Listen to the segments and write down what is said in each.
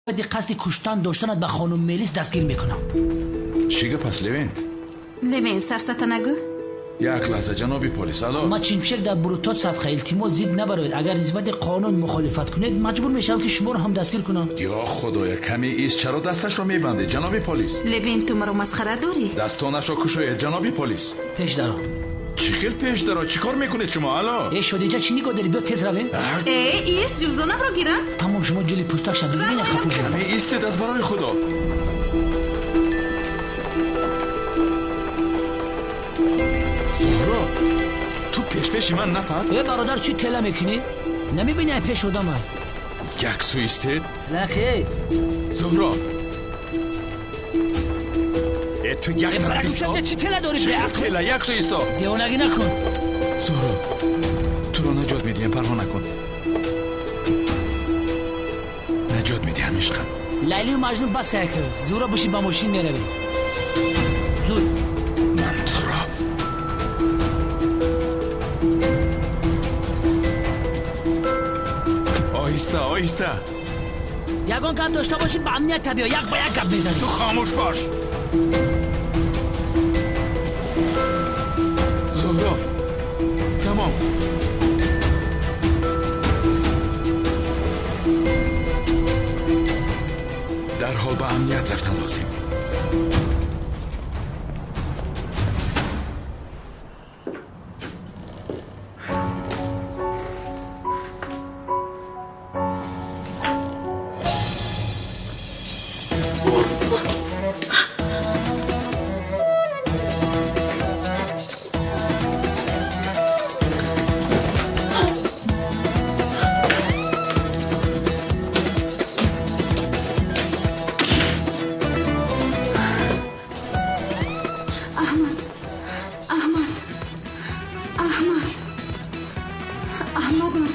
بدی قصد کشتن داشتنت به خانم میلیس دستگیر میکنم. چیگه پس لوینت؟ لوین سرست نگو. یک لحظه جنابی پلیس. الو ما چیمشک در بروتات صدقه التماس زید نبرید. اگر نسبت قانون مخالفت کنید مجبور میشم که شما رو هم دستگیر کنم. یا خدایا کمی ایست، چرا دستش رو میبنده جنابی پلیس؟ لوین تو مرا مسخره داری؟ دستانش رو کشوید جنابی پلیس. پیش درو. چی خیل پیش درو؟ چی کار میکنید شما؟ الو ای شدیجا چی نگاه داری؟ بیا تیز رویم. ایست جزدانم رو گیرن. تمام شما جلی پوستک شد ببین خفه شدم. کمی ایستید از برای خدا. زهرا تو پیشی من نپر؟ ای برادر چی تله میکنی؟ نمیبینی پیش شدم های؟ یک سو ایستید؟ لکه زهرا تو یک طرف ایستا؟ چی تله داری؟ چی تله؟ یک سو ایستا دیوانگی نکن. زهرا تو رو نجات میدیم، پروا نکن. نجات میدیم عشقم. لیلی و مجنون بس که زورا بشی با ماشین میروی. زود من تو را آهسته آهسته. یگان کم داشته باشی به امنیت بیا. یک با یک گپ میزنی. تو خاموش باش. زهرا تمام. در حال به امنیت رفتن لازم. احمدم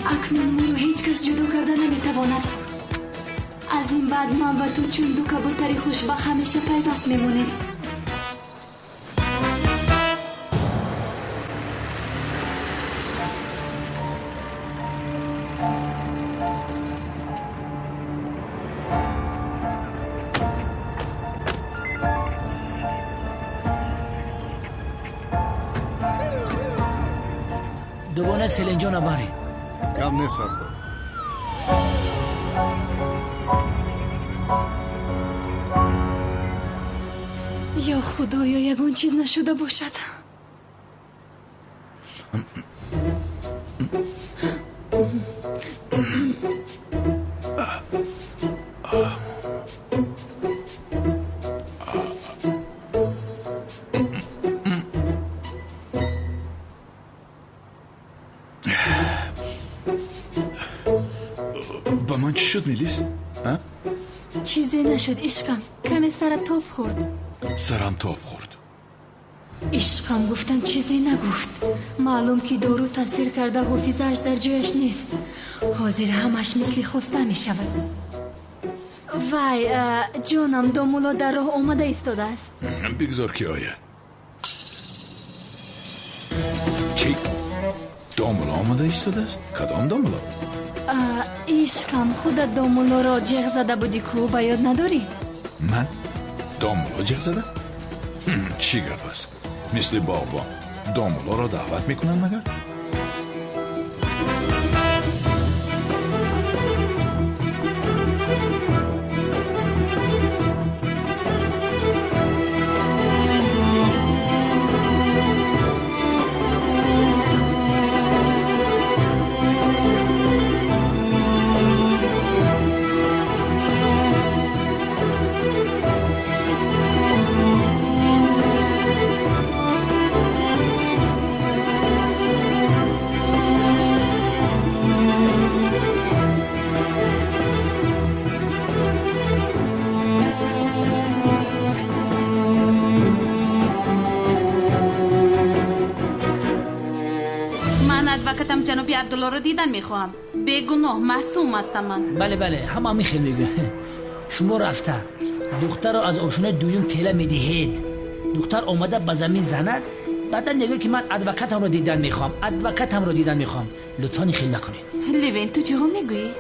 اکنون ما رو هیچ کس جدا کرده نمیتواند. از این بعد من و تو چون دو کبوتری خوشبخت همیشه پیوست میمونیم. دوباره سلنجا نباری. کم نیست سرکار. یا خدایا یگون چیز نشده باشد. با من چی شد میلیس؟ چیزی نشد عشقم. کمی سر توپ خورد. سرم توپ خورد. عشقم گفتم چیزی نگفت. معلوم که دارو تاثیر کرده حافظه‌اش در جایش نیست. حاضر همش مثل خواسته می شود. وای جانم دامولا در راه آمده ایستاده است. بگذار که آید. چی؟ دامولا آمده ایستاده است؟ کدام دامولا؟ عشقم خودت دامولا را جغ زده بودی که به یاد نداری؟ من؟ دامولا جغ زده؟ چی گپ است؟ مثل باغبان دامولا را دعوت میکنن مگر؟ ادوکتم جنابی عبدالله رو دیدن میخواهم. بیگناه معصوم هستم من. بله همه همین خیلی میگه. شما رفته دختر رو از آشونه دویم تله میدهید. دختر آمده به زمین زند بعدا نگه که من ادوکتم رو دیدن میخوام. لطفا خیلی نکنید. لوین تو چه هم میگویی؟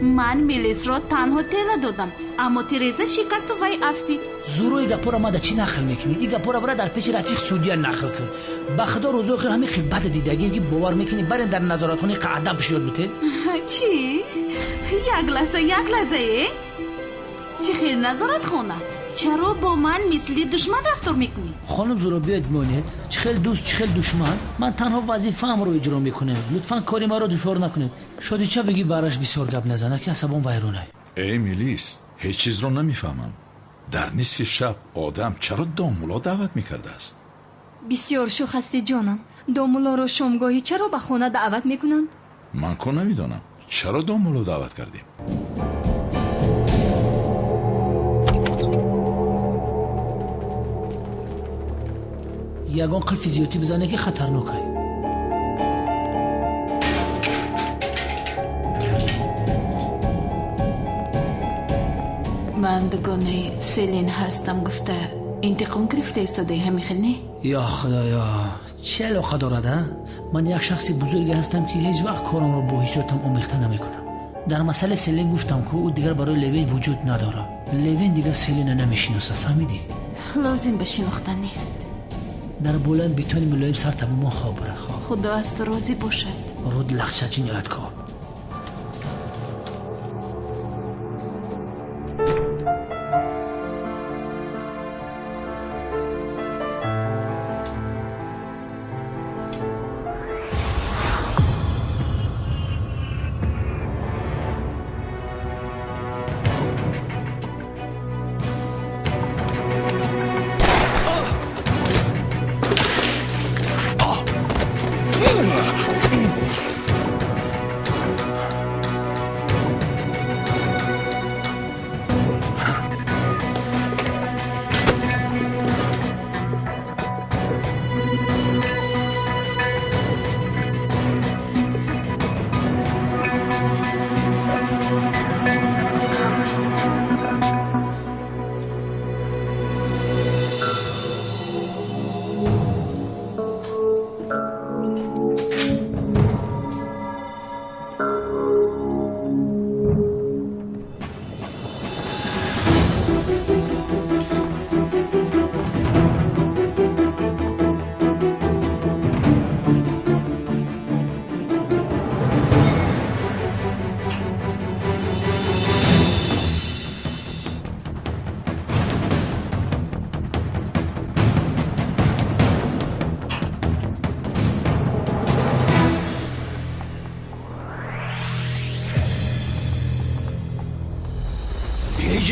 من میلیس را تنها تله دادم اما تریزا شکست و وی افتی. زورو ای گپورا ما دا چی نقل میکنی؟ ای گپورا برای در پیش رفیق سعودیه نقل کن. بخدا روزو خیر همین خدمت دیدگی که باور میکنی برین در نظارت خونه قاعده بشید بوده؟ چی؟ یک لحظه چی خیر نظارت خونه؟ چرا با من مثل دشمن رفتار میکنی؟ خانم زورو بیاید مونید چه خیل دوست چه خیل دشمن من تنها وظیفه‌ام رو اجرا میکنم لطفاً کاری ما رو دشوار نکنید شادی چه بگی براش بسیار گپ نزنه که عصبم ویرونه. ای میلیس هیچ چیز رو نمیفهمم. در نصف شب آدم چرا دامولا دعوت میکرده است؟ بسیار شوخ هستی جانم. دامولا رو شامگاهی چرا به خانه دعوت میکنند؟ من که نمیدونم چرا دامولا دعوت کردیم. یگان قلف زیوتی بزنه که خطرناکه. من دگانه سلین هستم گفته انتقام گرفته ایستاده همین خیلی. یا خدایا چه علاقه دارد؟ من یک شخص بزرگی هستم که هیچ وقت کارم رو با حیثیتم آمیخته نمیکنم. در مسئله سلین گفتم که او دیگر برای لیوین وجود نداره. لیوین دیگر سلین نمیشناسه فهمیدی؟ لازم به شناختن نیست. در بلند بیتونی ملایم سر تبا ما خواب بره خواب. خدا از تو راضی باشد. رود لخچه چی نیاد کار.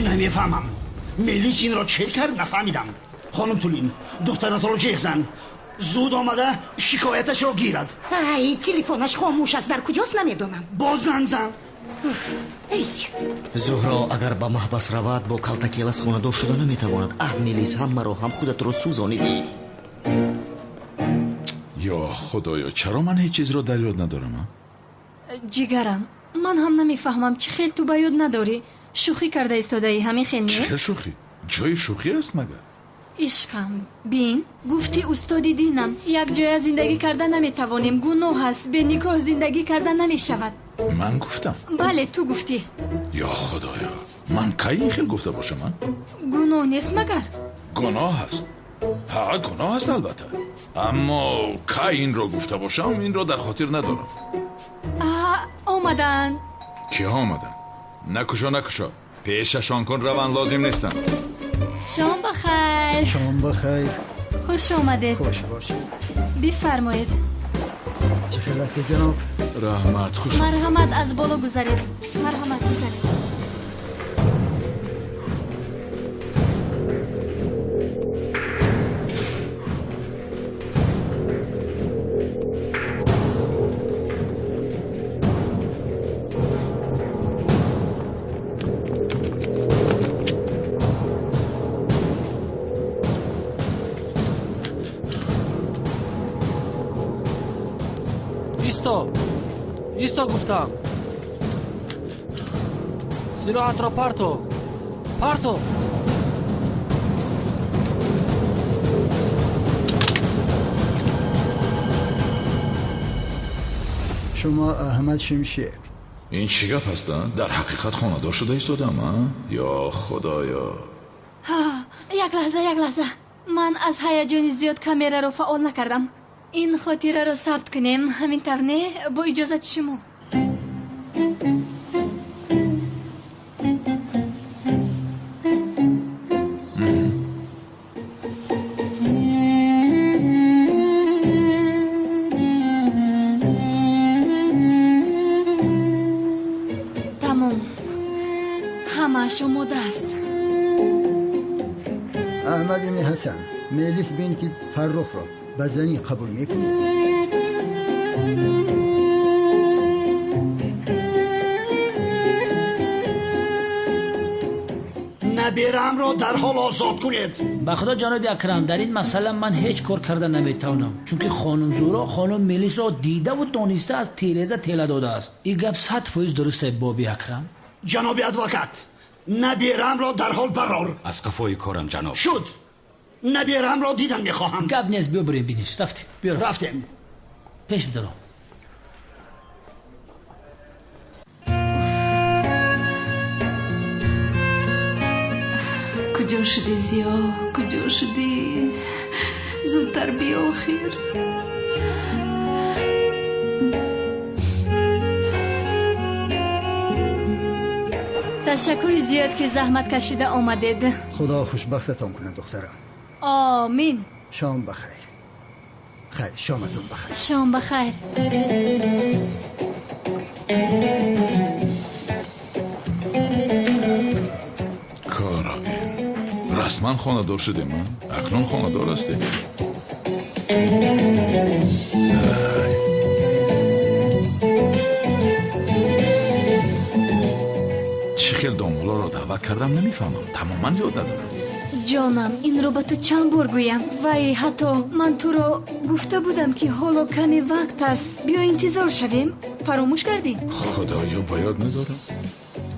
نمیفهمم میلیس این را چه کرد نفهمیدم. خانم تولین دخترت رو جیغ زن زود آمده شکایتش را گیرد. ای تلفنش خاموش است در کجاست نمیدونم. باز زن ای زهرا اگر با محبس رود با کلتکیل از خانه دار شده نمیتواند. میلیس هم مرا هم خودت رو سوزانیدی. یا خدایا چرا من هیچ چیز رو در یاد ندارم؟ جیگرم من هم نمیفهمم چه خیل تو با یاد نداری. شوخی کرده ایستاده ای همین خیلی؟ چه شوخی؟ جای شوخی است مگر؟ عشقم بین گفتی استادی دینم یک جای زندگی کردن نمیتوانیم گناه هست به نکاح زندگی کردن نمیشود. من گفتم؟ بله تو گفتی. یا خدایا من کی این خیل گفته باشم؟ من گناه نیست مگر؟ گناه هست. ها گناه هست البته اما کی این رو گفته باشم این رو در خاطر ندارم. آمدن کی آمدن؟ نکشا پیششان کن روان لازم نیستن. شام بخیر. شام بخیر. خوش آمدید. خوش باشید. بفرمایید. چه خیلی هستی جناب؟ رحمت خوش. مرحمت از بالا گذارید. مرحمت گذارید. ایستا گفتم. سلاحت را پرتو. شما احمد شمشیر این چی گپ هست؟ در حقیقت خانه‌دار شده ایستادم؟ یا خدایا. یک لحظه من از هیجان زیاد کامera رو فعال نکردم. این خاطره رو ثبت کنیم. همین طور نه؟ با اجازت شما. تمام. همه شما دست. احمد ابن حسن میلیس بنت فرخ را به زنی قبول میکنید؟ نبیرم را در حال آزاد کنید. به خدا جناب اکرم، در این مسئله من هیچ کار کرده نمیتونم، چون که خانم زورا خانم میلیس را دیده و دانسته از تیریزه تیله داده است. این گپ 100% درسته بابی اکرم. جناب ادوکات، نبیرم را در حال برار. از قفای کارم جناب. شد. نبیرم را دیدن میخواهم. گپ نیست، بیا بریم بینیش. رفتیم. پیش بدرو. کجا شدی زیا؟ کجا شدی؟ زودتر بیا خیر. تشکر زیاد که زحمت کشیده آمدید. خدا خوشبختتان کنه دخترم. آمین. شام بخیر. خیر، شامتون بخیر. شام بخیر. کارابین رسما خانه‌دار شده من؟ اکنون خانه‌دار هستی؟ چی خیل دامولا را دعوت کردم نمیفهمم، تماما یاد ندارم. جانم این رو به تو چند بار گویم و حتی من تو رو گفته بودم که حالا کمی وقت است، بیا انتظار شویم. فراموش کردی؟ خدایا باید ندارم.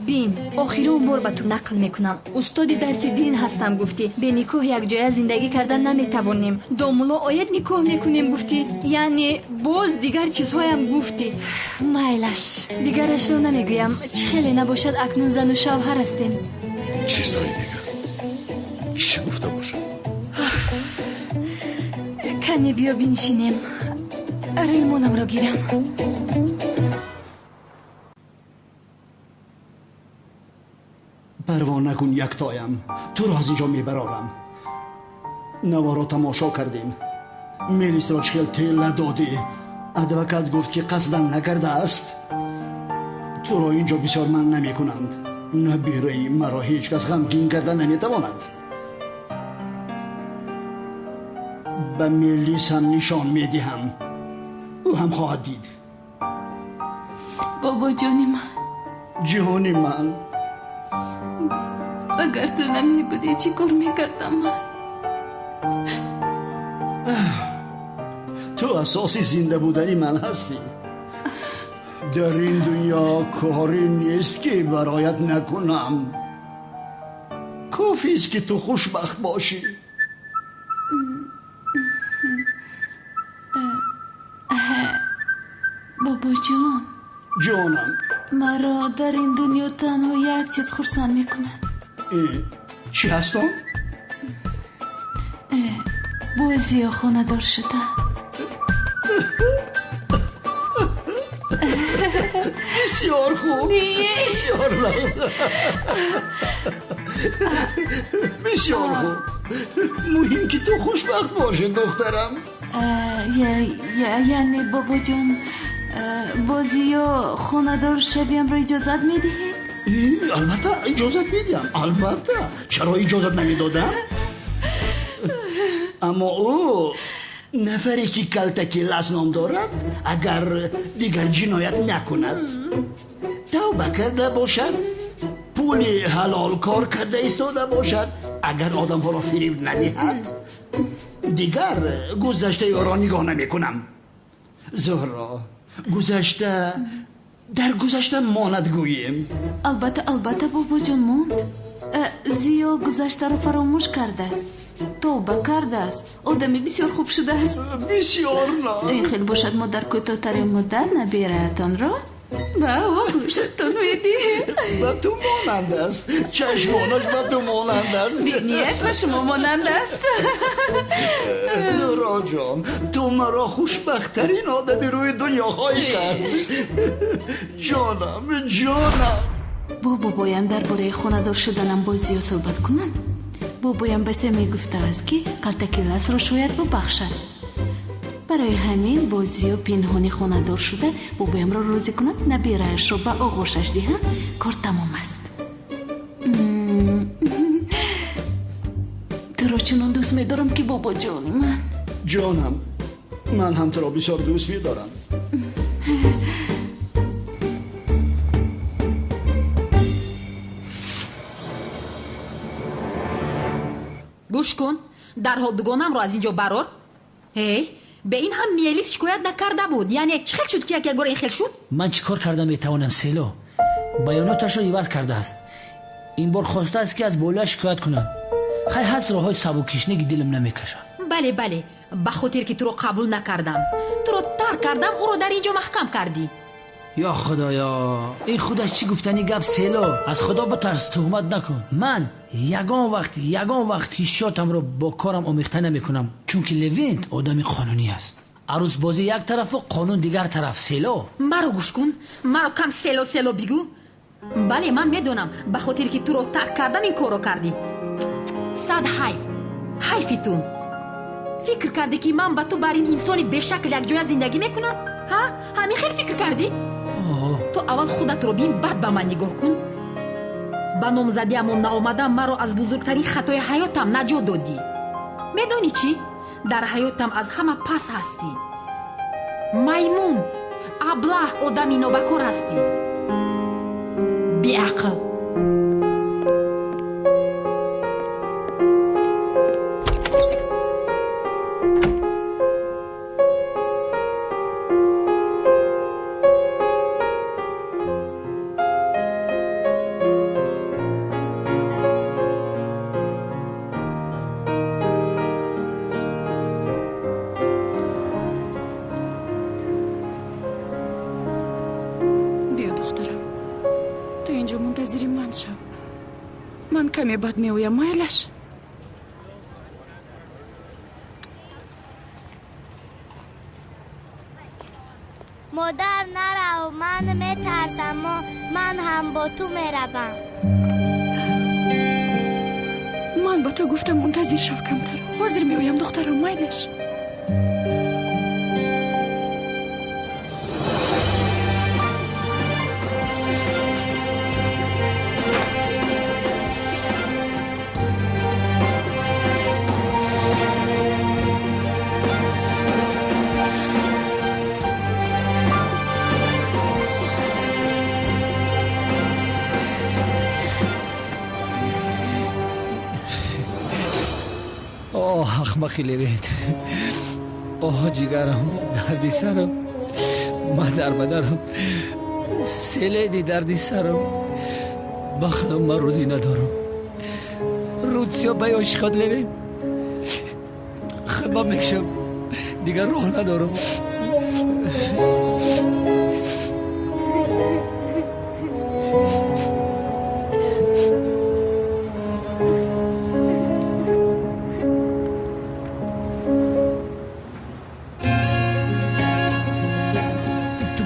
بین آخرین بار به تو نقل میکنم، استاد درس دین هستم گفتی به نکاح یک جای زندگی کردن نمیتوانیم، دامولا آید نکاح میکنیم گفتی، یعنی باز دیگر چیزهایم گفتی. میلش دیگرش رو نمیگویم، چه خیلی نباشد اکنون زن و شوهر هستیم. چیزهای دیگر چی گفته باشه؟ کنی بیا بنشینیم، ریمونم رو گیرم. پروا نکن یکتایم، تو را از اینجا میبرارم. نوارا تماشا کردیم، میلیس را چخیل تیله دادی. ادوکات گفت که قصدن نکرده است. تو را اینجا بسیار من نمی کنند. نبیره مرا هیچ کس غمگین کرده نمیتواند. به میلیس هم نشان میدهم، او هم خواهد دید. بابا جانی من، جانی من، اگر تو نمی بودی چی کار میکردم من؟ تو اساسی زنده بودنی من هستی. در این دنیا کاری نیست که برایت نکنم. کافی است که تو خوشبخت باشی. بابا جان، جانم، مرا در این دنیا تنها یک چیز خرسند میکند. چی هستم؟ بازی خانه دار شدن. بسیار خوب، بسیار لحظه، بسیار خوب. مهم که تو خوشبخت باشی دخترم. یعنی بابا جان بازی خانه دار شویم را اجازت میدهید؟ البته اجازت میدیم، البته. چرا اجازت نمیدادم؟ اما او نفری که کلتکی لسنام دارد اگر دیگر جنایت نکند، توبه کرده باشد، پول حلال کار کرده ایستاده باشد، اگر آدم ها را فریب ندهد، دیگر گذشته را نگاه نمی کنم. زهرا، گذشته در گذشته ماند گوییم. البته بابا جان ماند. زیا گذشته را فراموش کرده است، توبه کرده است، آدمی بسیار خوب شده است. بسیار نه. این خیلی باشد ما در کوتاه‌ترین مدت نبیره‌تان را با گوشت میدی و تو مانند است، چشمانش و تو مانند است. بینیش و شما مانند است. زهرا جان، تو مرا خوشبختترین آدمی روی دنیا خواهی کرد. جانم. بابایم درباره خانه‌دار شدنم با زیاد صحبت کنم. بابایم به سه میگفته است که قلتکیلس را شاید ببخشد. برای همین بازی و پنهانی خانه‌دار شده بابایم را راضی کنند نبیره‌اش را به آغوشش دهند. کار تمام است. تو را چنان دوست می‌دارم که بابا جانی من. جانم، من هم تو را بسیار دوست می‌دارم. گوش کن، در حال دوگانم را از اینجا برار. هی به این هم میلیس شکایت نکرده بود. یعنی چه خیل شد که یک این خیل شد؟ من چی کار کردم میتوانم سیلا؟ بیاناتش رو عوض کرده است. این بار خواسته است که از بالا شکایت کنند. خیلی هست راه های سبکیشنگی دلم نمیکشن. بله به خاطر که تو رو قبول نکردم، تو رو ترک کردم، او رو در اینجا محکم کردی. یا خدایا، این خودش چی گفتنی گپ سیلا؟ از خدا بترس، تهمت نکن. من یگان وقت حسیاتم رو با کارم آمیخته نمیکنم، چون که لوینت آدمی قانونی است. عروس بازی یک طرف و قانون دیگر طرف. سیلا مرا گوش کن، مرا کم سیلو بگو. بله من میدونم به خاطر که تو رو ترک کردم این کارو کردی. صد حیفی تو فکر کردی که من با تو بر این انسانی بشکل یک جای زندگی میکنم؟ ها؟ همین خیلی فکر کردی؟ تو اول خودت رو بین، بعد به من نگاه کن. با نامزدی امون نآمدم مرا از بزرگترین خطای حیاتم نجات دادی. میدونی چی؟ در حیاتم از همه پس هستی. میمون، ابله، آدمی نابکار هستی. بیعقل. من کمی بد میویم مایلش. مادر نرو، من میترسم. من هم با تو میروم. من با تو گفتم منتظر شو کمتر. حاضر میویم دخترم مایلش. احمقی لوینت. جیگرم، دردی سرم، من در بدنم، سیلیدی دردی سرم. بخدم من روزی ندارم. رودسیا بیاش خود لوین خدمت میکشم، دیگر راه ندارم.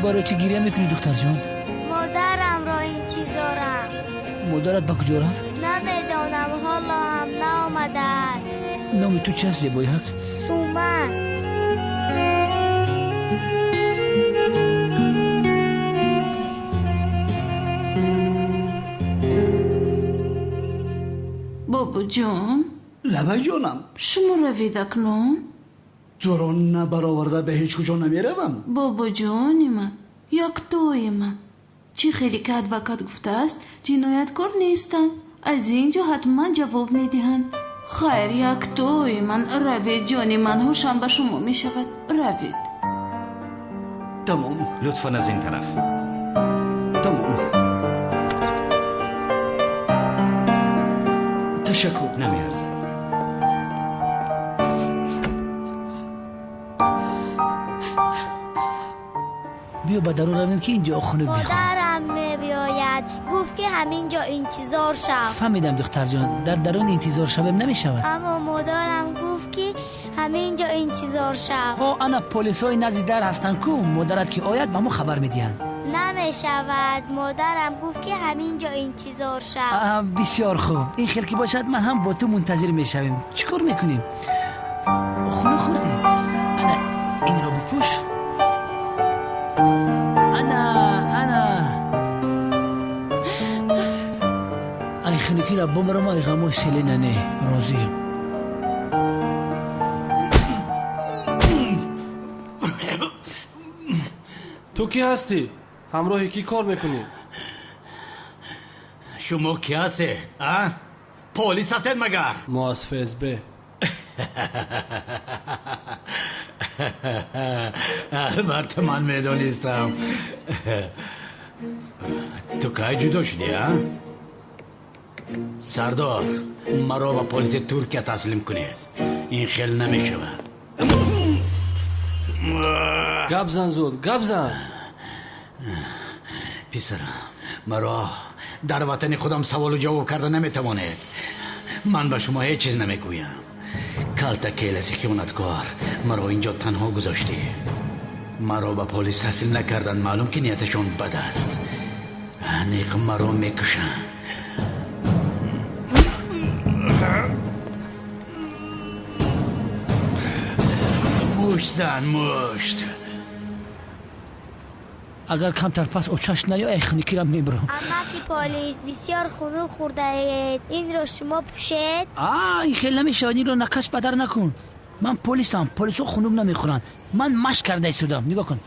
برای چی گریه میکنی دختر جان؟ مادرم را این چیزا را. مادرت با کجا رفت؟ نمیدانم، حالا هم نآمده است. نام تو چه است زیبایک؟ سومن. بابا جان. لبه جانم. شما روید اکنون؟ تو را نبرآورده به هیچ کجا نمیروم. بابا جانی من، یک توی من. چی خیلی کد و کد گفته است جنایتکار نیستم. از اینجا حتما جواب میدهند. خیر یک توی من. روید جانی من، هوشم به شما میشود. روید. تمام. لطفاً از این طرف. تمام. تشکر. نمیارزد. بیا به درون رویم که اینجا خونه بخوام. مادرم میبیاید گفت که همینجا انتظار شو. فهمیدم دختر جان، در درون انتظار شویم نمیشود. اما مادرم گفت که همینجا انتظار شو. انا پلیسای نزد در هستن کو، مادرت که آید به ما خبر میدین. نمیشود، مادرم گفت که همینجا انتظار شو. بسیار خوب، این خیلی که باشد من هم با تو منتظر میشویم. چیکار میکنیم؟ خونه خوردی؟ انا این را بپوش. انا ای خنکی را بمرم ای غمو سلینه راضیم. تو کی هستی؟ همراه کی کار میکنی؟ شما کی هستید؟ پلیس هستید مگر؟ ما از FSB. البته من میدونستم. تو که جدا شدی سردار، مرا به پلیس ترکیه تسلیم کنید. این خیلی نمیشود. گپ زن زود، گپ زن. پسرم، مرا در وطن خودم سوال و جواب کرده نمیتوانید. من به شما هیچ چیز نمیگویم. کالتاکیلس خیانتکار مرا اینجا تنها گذاشتی. مرا به پلیس تحصیل نکردن، معلوم که نیتشان بد است. نیق مرا میکشن. مشت زن مشت. اگر کمتر پس اوچش نیا ای خنکی را میبرم. اما که پلیس بسیار خنک خورده اید، این رو شما پوشید؟ این خیلی نمیشود، این رو نکش بدر نکن. من پلیسم، پلیسو خنوم نمیخورن. من مشق کرده ایستادم. نگاه کن.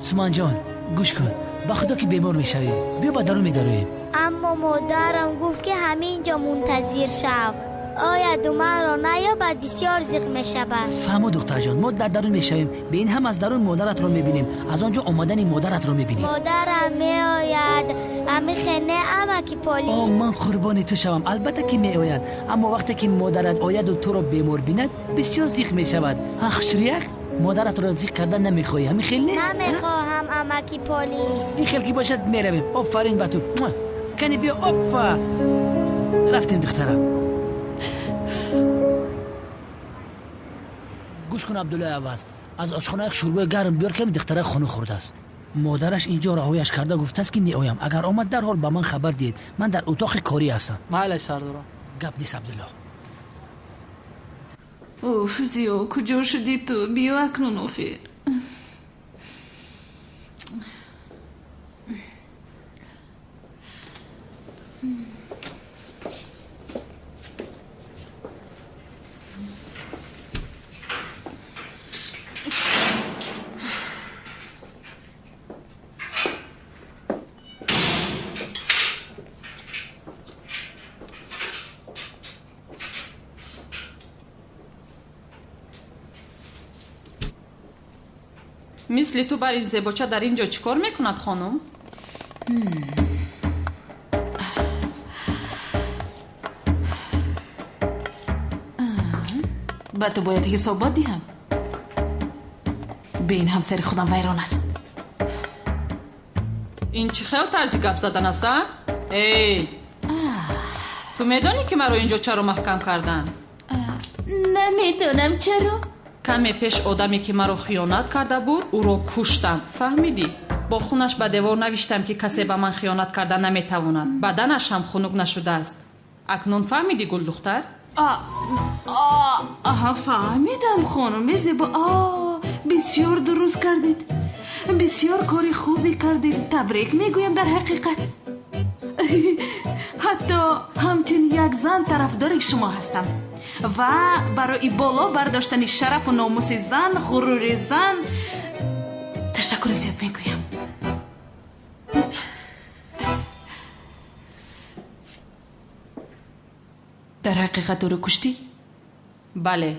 سمان جان گوش کن، با خدا که بیمار میشوی بیا با درون میدارویم. اما مادرم گفت که همینجا منتظر شو. آیا دومن را نیابد بسیار زیق میشود. فهمو دختر جان، ما در درون میشویم، به این هم از درون مادرت رو میبینیم، از آنجا آمدن مادرت رو میبینیم. مادرم میآید اما خنه اما که پلیس. من قربانی تو شوم، البته که میآید، اما وقتی که مادرت آید و تو رو بیمار بیند بسیار زیق میشود. خشریک مادرت رو زیق کردن نمیخوای، همین خیلی نیست؟ نمیخواهم اما که پلیس. این خیلی که باشد میرویم. آفرین به تو. کنی بیا. اپا رفتیم دخترم. گوش کن عبدالله عوض، از آشخانه یک شوربه گرم بیار که دختره خونه خورده است. مادرش اینجا رهایش کرده، گفته است که می آیم. اگر آمد در حال به من خبر دید. من در اتاق کاری هستم. بله سردارم. گپ نیست عبدالله. اوف زیو کجا شدی تو؟ بیا اکنون اخیر. مثل تو بر این زباچه در اینجا چیکار میکند خانم؟ با تو باید حسابات دیم. به این همسر خودم ویران است. این چه خیلی طرزی گپ زدن است؟ ای تو میدانی که مرا اینجا چرا محکم کردن؟ نمیدونم چرا. کمی پیش آدمی که مرا خیانت کرده بود او رو کشتم، فهمیدی؟ با خونش به دیوار نوشتم که کسی به من خیانت کرده نمیتواند. بدنش هم خنک نشده است. اکنون فهمیدی گل دختر؟ فهمیدم خانم زیبا. بسیار درست کردید، بسیار کاری خوبی کردید. تبریک میگویم در حقیقت. حتی همچنین یک زن طرفدار شما هستم و برای بالا برداشتن شرف و ناموس زن، غرور زن تشکر زیاد میگویم. در حقیقت او رو کشتی؟ بله.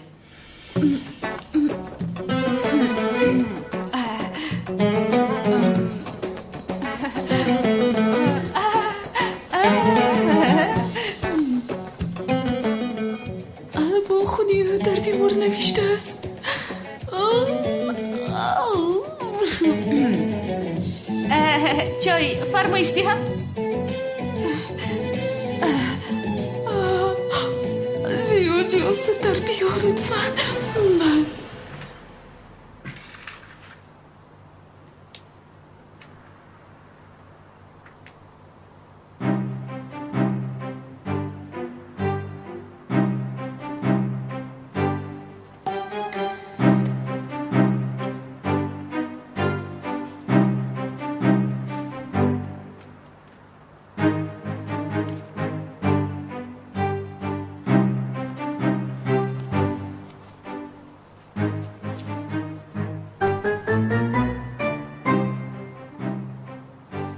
با خودی در تیمور نوشته است. چای فرمایش دهم؟ زیو جان ستر بیا لطفا.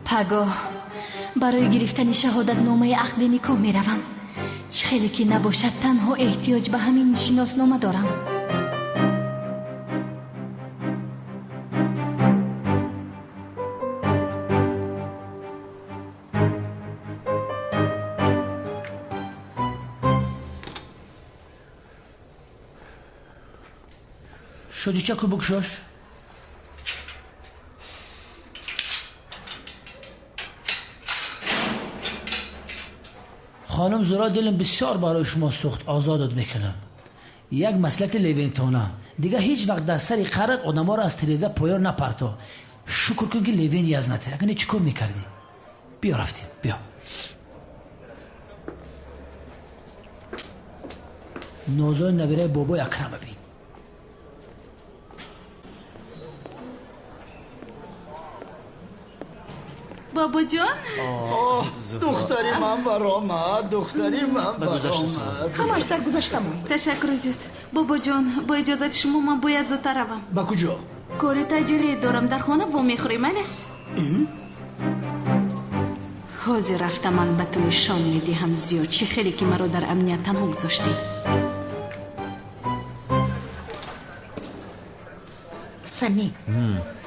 پگاه برای گرفتن شهادت نامه عقد نکاح می روم. چه خیلی که نباشد تنها احتیاج به همین شناسنامه دارم. شدی چکو بکشاش؟ خانم زورا دلم بسیار برای شما سخت آزادت میکنم. یک مسلک لیوینتونه دیگه هیچ وقت در سری قرد آدم را از تریزه پایان نپرتا. شکر کن که لیوین یزنته. اگه نه چیکار میکردی؟ بیا رفتیم بیا. نوزای نبیره بابای اکرم ببین. بابا جان دختری من برآمد. دختری من برآمد. همش در گذشتمون. تشکر زیاد. بابا جان با اجازت شما من باید زودتر روم. با کجا؟ کار تجاری دارم در خانه و میخوری منش. حاضر رفتم من به تو نشان میدهم زیاد چی خیلی که مرا در امنیت تنها گذاشتی. سمی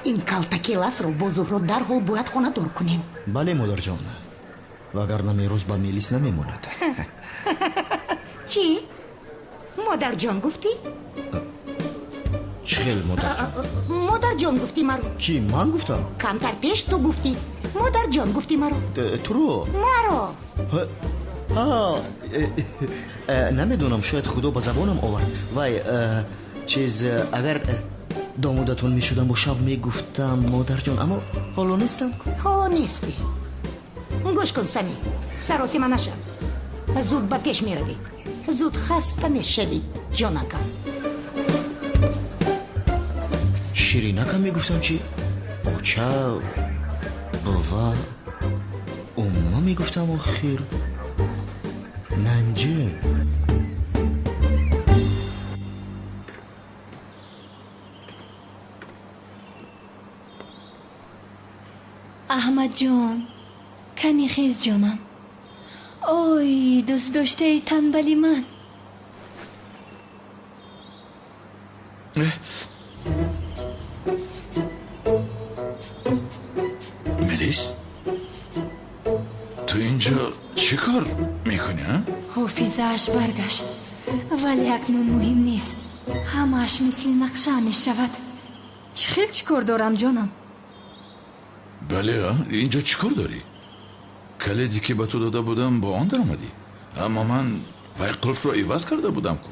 این کالتاکی لس رو با زهرا در حال باید خانه دار کنیم. بله مادر جان. وگرنه میروز با میلیس نمیموند. چی؟ مادر جان گفتی؟ چخیل مادر جان؟ مادر جان گفتی مرو. کی من گفتم؟ کمتر پیش تو گفتی. مادر جان گفتی مرو. تو رو؟ مرو. نمیدونم شاید خدا با زبانم آورد. وای چیز اگر دامودتون میشدم با شب میگفتم مادر جان، اما حالا نیستم. حالا نیستی. گوش کن سمی، سراسیمه نشم. زود به پیش میروی. زود خسته میشوی جانکم. شیرینکم میگفتم چی؟ اوچه بابا اوما میگفتم آخیر ننجه. احمد جان کنی خیز جانم. اوی دوست داشته ای تنبلی من. ملیس تو اینجا چی کار میکنی؟ حافظه‌اش برگشت ولی اکنون مهم نیست. همش مثل نقشه میشود. چه کار دارم جانم؟ بله اینجا چی کار داری؟ کلیدی که به تو داده بودم با آن در آمدی، اما من وای قلف رو عوض کرده بودم کو.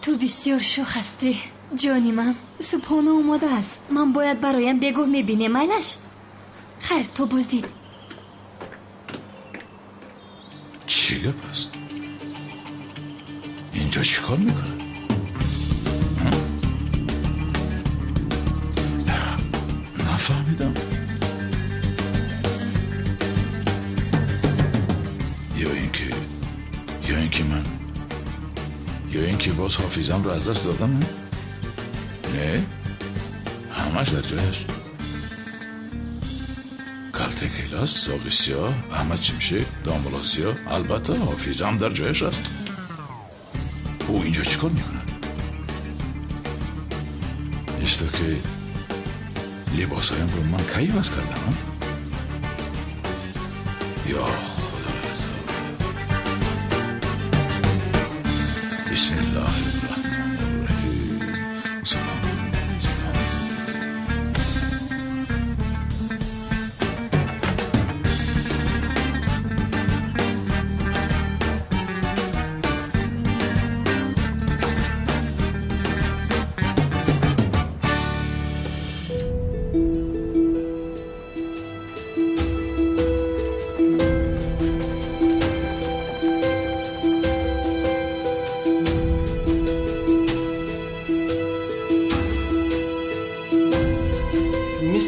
تو بسیار شوخ هستی جانی من. صبحانه اومده است. من باید برایم بگو میبینی ملش. خیر تو بازدید. چی گپ است؟ اینجا چی کار میکنه؟ نفهمیدم. یا اینکه باز حافظم رو از دست دادم. نه همش در جایش. کلته کلاس، ساقی سیاه، احمد چمشه، دامبلا سیاه، البته حافظم در جایش است. او اینجا چیکار میکنه؟ ایستا که لباسایم رو من کی بس کردم؟ یا بسم الله الرحمن الرحیم. سلام.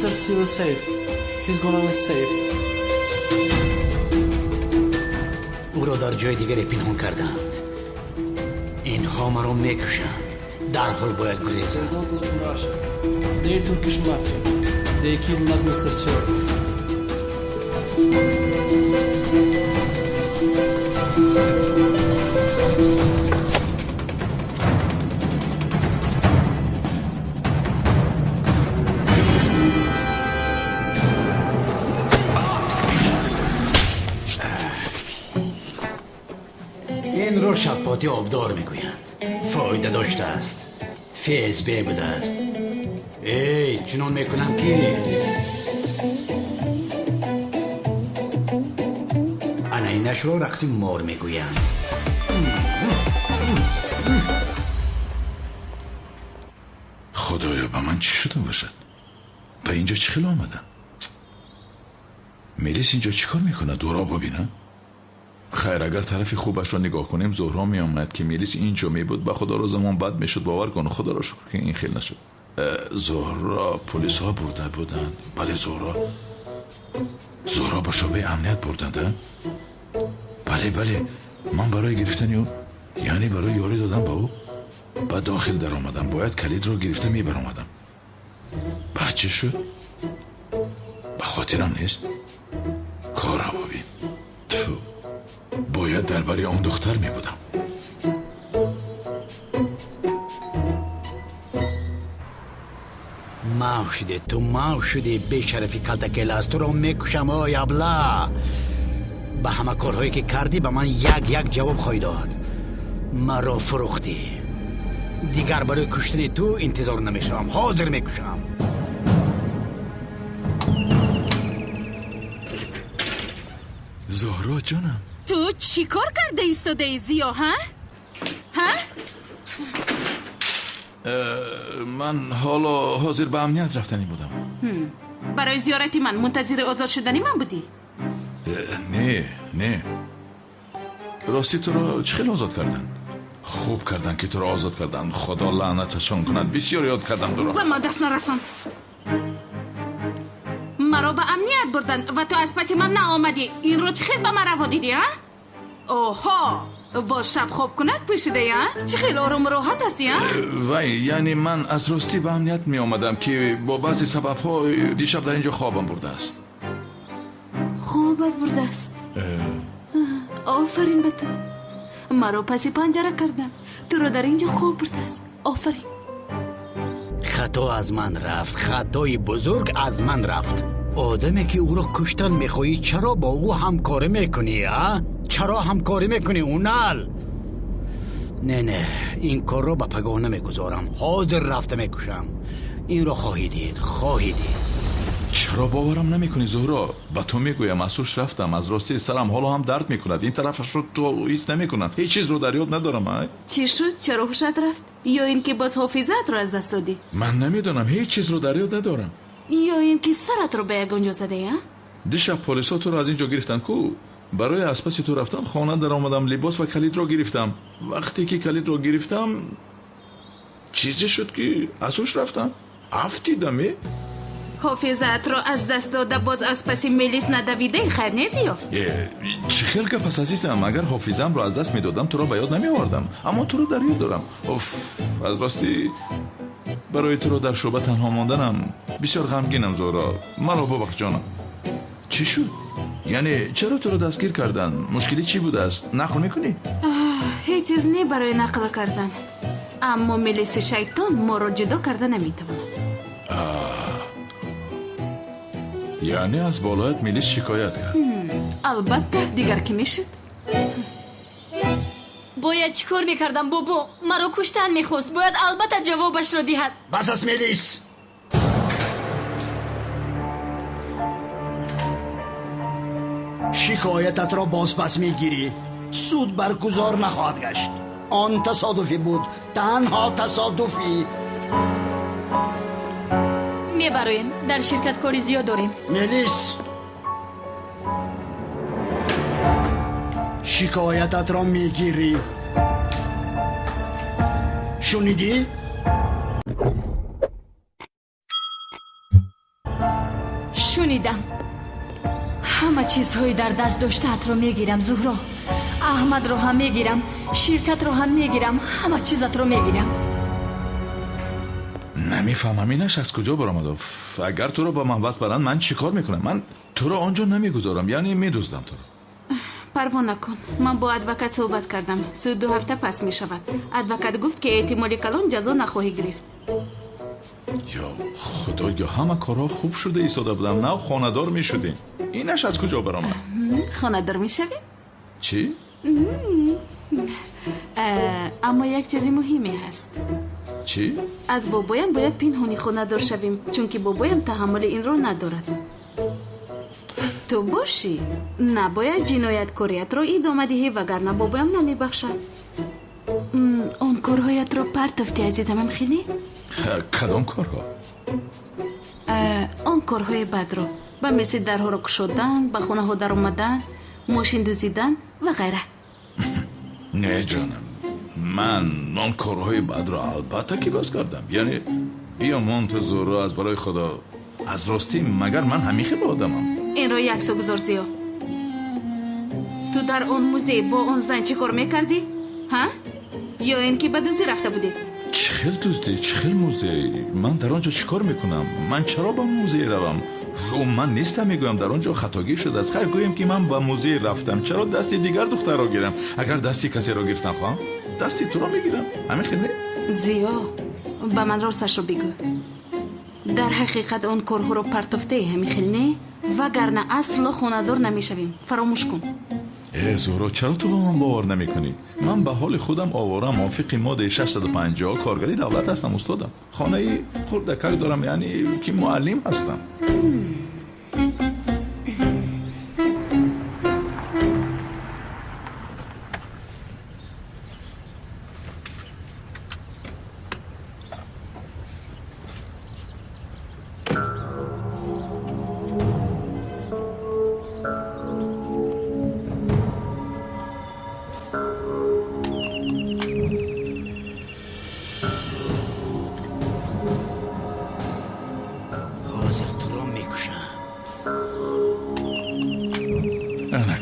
Mr. Seal safe. He's gonna be safe. او را در جای دیگری پنهان کردند. اینها مرا میکشند. در حال باید گریزم. Don't look in Russia. They're Turkish mafia. They kidnapped Mr. Seal. این رو شباتی آبدار میگویند. فایده داشته است. فیز بوده است. ای چنان میکنم که اینش رو رقص مار میگویند. خدایا به من چی شده باشد؟ به اینجا چی خیلی آمدن؟ میلیس اینجا چی کار میکنه؟ دورا ببینه؟ خیر اگر طرف خوبش رو نگاه کنیم زهرا میامد که میلیس اینجا میبود به خدا رو زمان بد میشد باور کنه. خدا رو شکر که این خیلی نشد. زهرا پلیس ها برده بودند. بله زهرا با شعبه امنیت بردند. بله من برای گرفتن او یعنی برای یاری دادم با او بعد داخل در آمدم. باید کلید رو گرفته میبر آمدم. بعد چه شد؟ به خاطرم نیست. کار رو ببین. باید درباره اون دختر میبودم. ماو شده به شرفی کلتکل از تو رو میکشم آی ابله. به همه کارهایی که کردی به من یک جواب خواهی داد. مرا فروختی. دیگر برای کشتن تو انتظار نمیشم. حاضر میکشم. زهرا جانم تو چی کار کرده ایستاده ای زیا ها؟ من حالا حاضر به امنیت رفتنی بودم. برای زیارتی من منتظر آزاد شدنی من بودی؟ نه راستی تو رو چه خیلی آزاد کردن؟ خوب کردن که تو رو آزاد کردن. خدا لعنتشون کند. بسیار یاد کردم تو رو. به ما دست نرسان. مرا به امنیت بردن و تو از پس من نآمدی. این رو چه خیلی به من روا دیدی ها؟ اوها با شب خواب کند پوشیده ها؟ چه خیلی آروم راحت هستی ها؟ وای یعنی من از راستی به امنیت می آمدم که با بعضی سبب ها دیشب در اینجا خوابم برده است. خوابت برده است؟ آفرین به تو. مرا پسی پنجره کردن. تو رو در اینجا خواب برده است. آفرین. خطا از من رفت. خطای بزرگ از من رفت. آدمی که او را کشتن میخوایی چرا با او همکاری میکنی ها؟ چرا همکاری میکنی اونال؟ نه این کار رو به پگاه نمیگذارم. حاضر رفته میکشم. این را خواهی دید. چرا باورم نمیکنی زهرا؟ با تو میگویم از سوش رفتم. از راستی سرم حالا هم درد میکند. این طرفش رو تو هیچ نمیکنم. هیچ چیز رو در یاد ندارم. چی شد؟ چرا هوشت رفت؟ یا اینکه باز حافظت رو از دست دادی؟ من نمیدونم. هیچ چیز رو در یاد ندارم. یا اینکه سرت رو به یگانجا زده ها؟ دیشب پلیسا تو رو از اینجا گرفتن کو. برای از پس تو رفتن خانه در آمدم. لباس و کلید رو گرفتم. وقتی که کلید رو گرفتم چیزی شد که اسوش رفتم. افتیدم. حافظت رو از دست داده باز از پس میلیس ندویده خیر نیزی یا؟ چه خیلی که پس عزیزم اگر حافظم رو از دست میدادم تو رو به یاد نمی آوردم. اما تو رو در یاد دارم. از راستی برای تو رو در شعبه تنها ماندنم بسیار غمگینم زهرا. مرا ببخش جانم. چی شد؟ یعنی چرا تو رو دستگیر کردن؟ مشکلی چی بوده است؟ نقل میکنی؟ هیچ چیز نی برای نقل کردن. اما میلیس شیطان ما رو جدا کرده نمیتواند. یعنی از بالایت میلیس شکایت کرد؟ البته دیگر که میشد. باید چیکار میکردم بابا؟ مرا کشتن میخواست. باید البته جوابش را دهد. بس از میلیس. شکایتت را باز پس میگیری. سود برگزار نخواهد گشت. آن تصادفی بود. تنها تصادفی. میبرایم. در شرکت کاری زیاد داریم. میلیس شکایتت را میگیری. شنیدی؟ شنیدم. همه چیزهای در دست داشته‌ات رو میگیرم زهرا. احمد رو هم میگیرم، شرکت رو هم میگیرم، همه چیزت رو میگیرم. نمیفهمم اینش از کجا برآمده. اگر تو رو با من وقت برن من چیکار میکنم؟ من تو رو آنجا نمیگذارم، یعنی میدوزدم تو رو. پروا نکن. من با ادوکات صحبت کردم. سود 2 هفته پس می شود. ادوکات گفت که احتمال کلان جزا نخواهی گرفت. یا خدا، یا همه کارها خوب شده ایستاده بودم، نه خانه‌دار می شدیم. اینش از کجا برآمد؟ خانه‌دار می شوی؟ چی؟ اما یک چیزی مهمی هست. چی؟ از بابایم باید پنهانی خانه‌دار شویم، چون که بابایم تحمل این رو ندارد. تو باشی نباید جنایتکاریت رو ادامه دهی، وگرنه بابایم نمیبخشد. اون کارهایت رو پرتافتی عزیزم خیلی؟ کدام کارها؟ اون کارهای بد رو، به مثل درها رو کشودن، به خونه ها در اومدن، ماشین دزدیدن و غیره. نه جانم، من اون کارهای بد رو البته که باز کردم. یعنی بیا منتظر رو از برای خدا، از راستی مگر من همیشه با آدمم؟ این رو یک سو گذار زیا. تو در اون موزه با اون زن چی کار میکردی؟ ها؟ یا این که به دوزی رفته بودی؟ چخیل دوزدی؟ چخیل موزه؟ من در آنجا چیکار میکنم؟ من چرا با موزه روم؟ من نیستم میگویم در آنجا خطاگیر شده است. خیر گویم که من با موزه رفتم، چرا دستی دیگر دختر را گیرم؟ اگر دستی کسی را گرفتن خواهم دستی تو را میگیرم. همین خیلی زیا، به من راستش رو بگو. در حقیقت اون کارها رو پرتافته همین خیلی، وگرنه اصلا خانه‌دار نمیشویم. فراموش کن. زهرا، چرا تو با من باور نمی کنی؟ من به حال خودم آوارم، موافق ماده 650 کارگری دولت هستم، استادم. خانه خردکک دارم، یعنی که معلم هستم.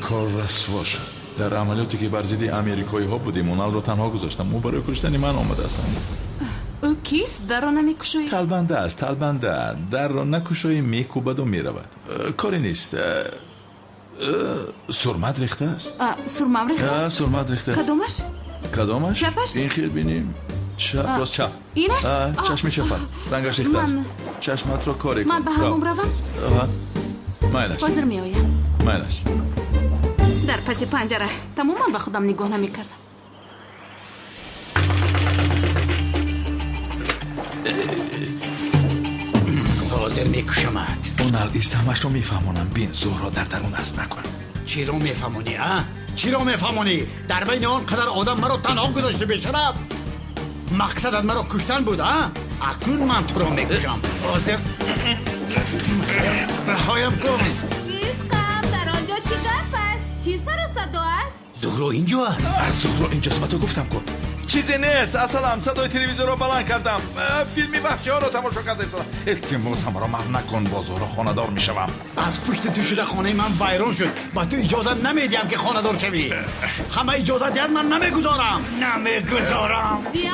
کار رسوا شد. در عملیاتی که بر ضد امریکایی ها بودیم اونها رو تنها گذاشتم. او برای کشتن من آمده هستم. او کیست؟ در را نمیکشوی؟ تلبنده است، تلبنده. در را نکشوی میکوبد و میرود. کاری نیست. سرمت ریخته است. سرمم ریخته است؟ سرمت ریخته است. کدامش؟ کدامش؟ چپش؟ این خیل بینیم. چپ باز چپ. اینش؟ چشمی چپر. رنگش ریخته است. چشمت را کاری کن. من به همون روم؟ مایلش. حاضر می آیم. مایلش. در پس پنجره تماما به خودم نگاه نمی کردم. حاضر میکشمت. اون الایست همش رو میفهمونم. بین زهرا در درون هست نکن. چی رو میفهمونی ها؟ چی رو میفهمونی؟ در بین آن قدر آدم مرا تنها گذاشته بیشرف. مقصدت مرا کشتن بود ها؟ اکنون من تو رو میکشم. حاضر رهایم کن. عشقم در آنجا چی گفت است؟ چی سر و صدا است؟ زهرا اینجا است. از زهرا اینجاست. با تو گفتم کن. چیزی نیست. اصلا صدای تلویزیون رو بلند کردم. فیلمی وحشی ها رو تماشا کرده ایستادم. التماس هم را محو نکن. با زهرا خانه‌دار میشوم. از پشت تو شده خانه من ویران شد. با تو اجازه نمیدیم که خانه‌دار شوی. همه اجازه دید من نمیگذارم. زیا،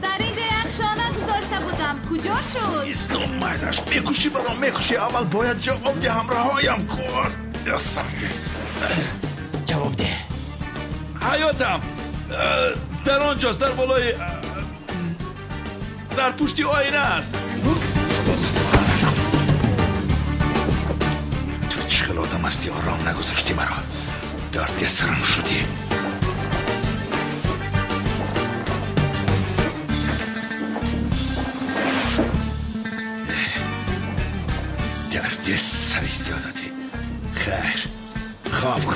در اینجا یک شانه گذاشته بودم. کجا شد؟ ایستم مایلش. میکشی برام میکشی. اول باید جواب ده. همراهایم کن. جواب ده. حیاتم در آنجاست. در بالای در پشتی آینه است. تو چقدر آدم هستی. آرام نگذاشتی مرا. درد سرم شدی. درد سری زیادتی. خیر خواب کن.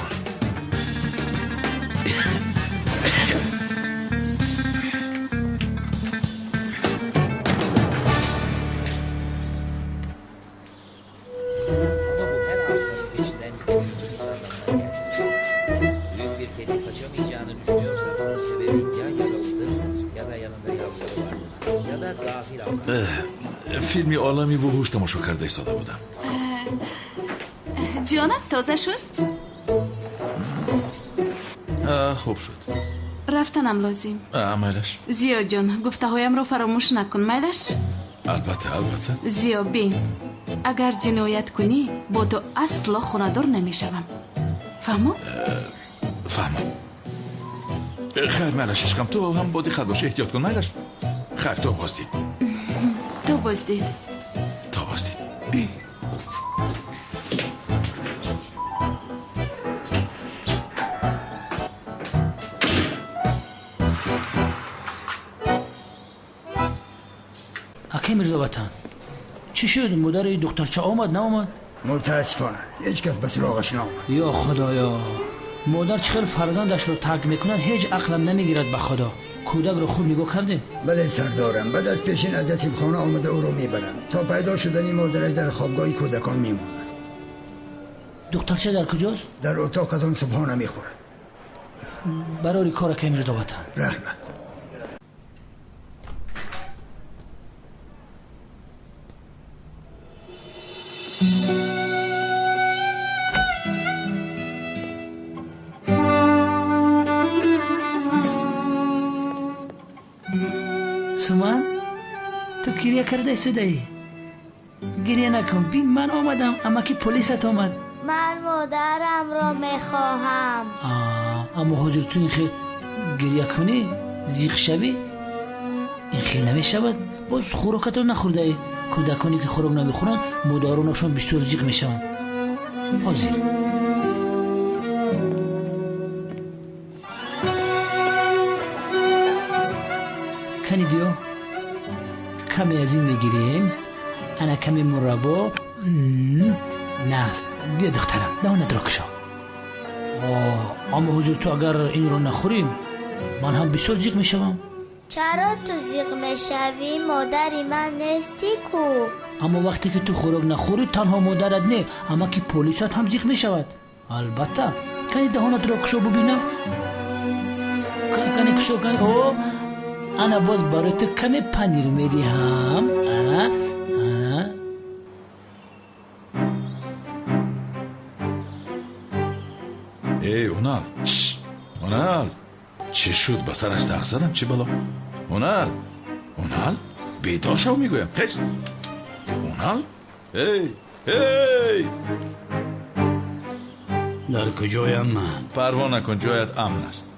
فیلمی عالمی وحوش تماشا کرده ایستاده بودم. جانم تازه شد؟ خوب شد. رفتنم لازم. میلش. زیا جان گفته هایم رو فراموش نکن میلش. البته. زیا بین اگر جنایت کنی با تو اصلا خونه‌دار نمیشوم. فهمو؟ فهمم. خیر میلش عشقم تو هم با دقت باش احتیاط کن میلش. خیر تو بازدید. تو بازدید. اکی میرزا وطن چی شد؟ مادر دخترچه آمد نه آمد؟ متاسفانه هیچ کس به سراغش نامد. یا خدایا مادر چقدر فرزندش رو ترک میکنن هیچ عقلم نمیگیرد به خدا. کودک رو خوب نگاه کرده؟ بله سردارم بعد از پیشین از یتیمخانه آمده او رو میبرن تا پیدا شدنی مادرش در خوابگاه کودکان میماند. دخترچه در کجاست؟ در اتاق از آن صبحانه میخورد. برای کار اکی میرزا وطن. رحمت. سومن تو گریه کرده ایستادی؟ گریه نکن بین من آمدم اما که پلیست آمد. من مادرم رو میخواهم. اما حضور تو این خیل گریه کنی زیغ شوی این خیل نمیشود. باز خوراکت رو نخورده ای. کودکانی که خوراک نمیخورن مادرانشون بسیار زیغ میشون. حاضر کنی بیا کمی از این میگیریم. انا کمی مربا نغز. بیا دخترم دهانت را کشا. اما حضور تو اگر این رو نخوریم من هم بسیار زیغ میشوم. چرا تو زیغ میشوی؟ مادری من نیستی کو؟ اما وقتی که تو خوراک نخوری تنها مادرت نه اما که پلیست هم زیغ میشود. البته کنی دهانت را کشا ببینم. کنی کشا کنی. انا باز برای تو کمی پنیر میدیم. ای اونال اونال چه شد؟ به سرش تخت زدم چه بلا؟ اونال بیدار شو میگویم. خیش اونال ای در کجایم من؟ پروا نکن جایت امن است.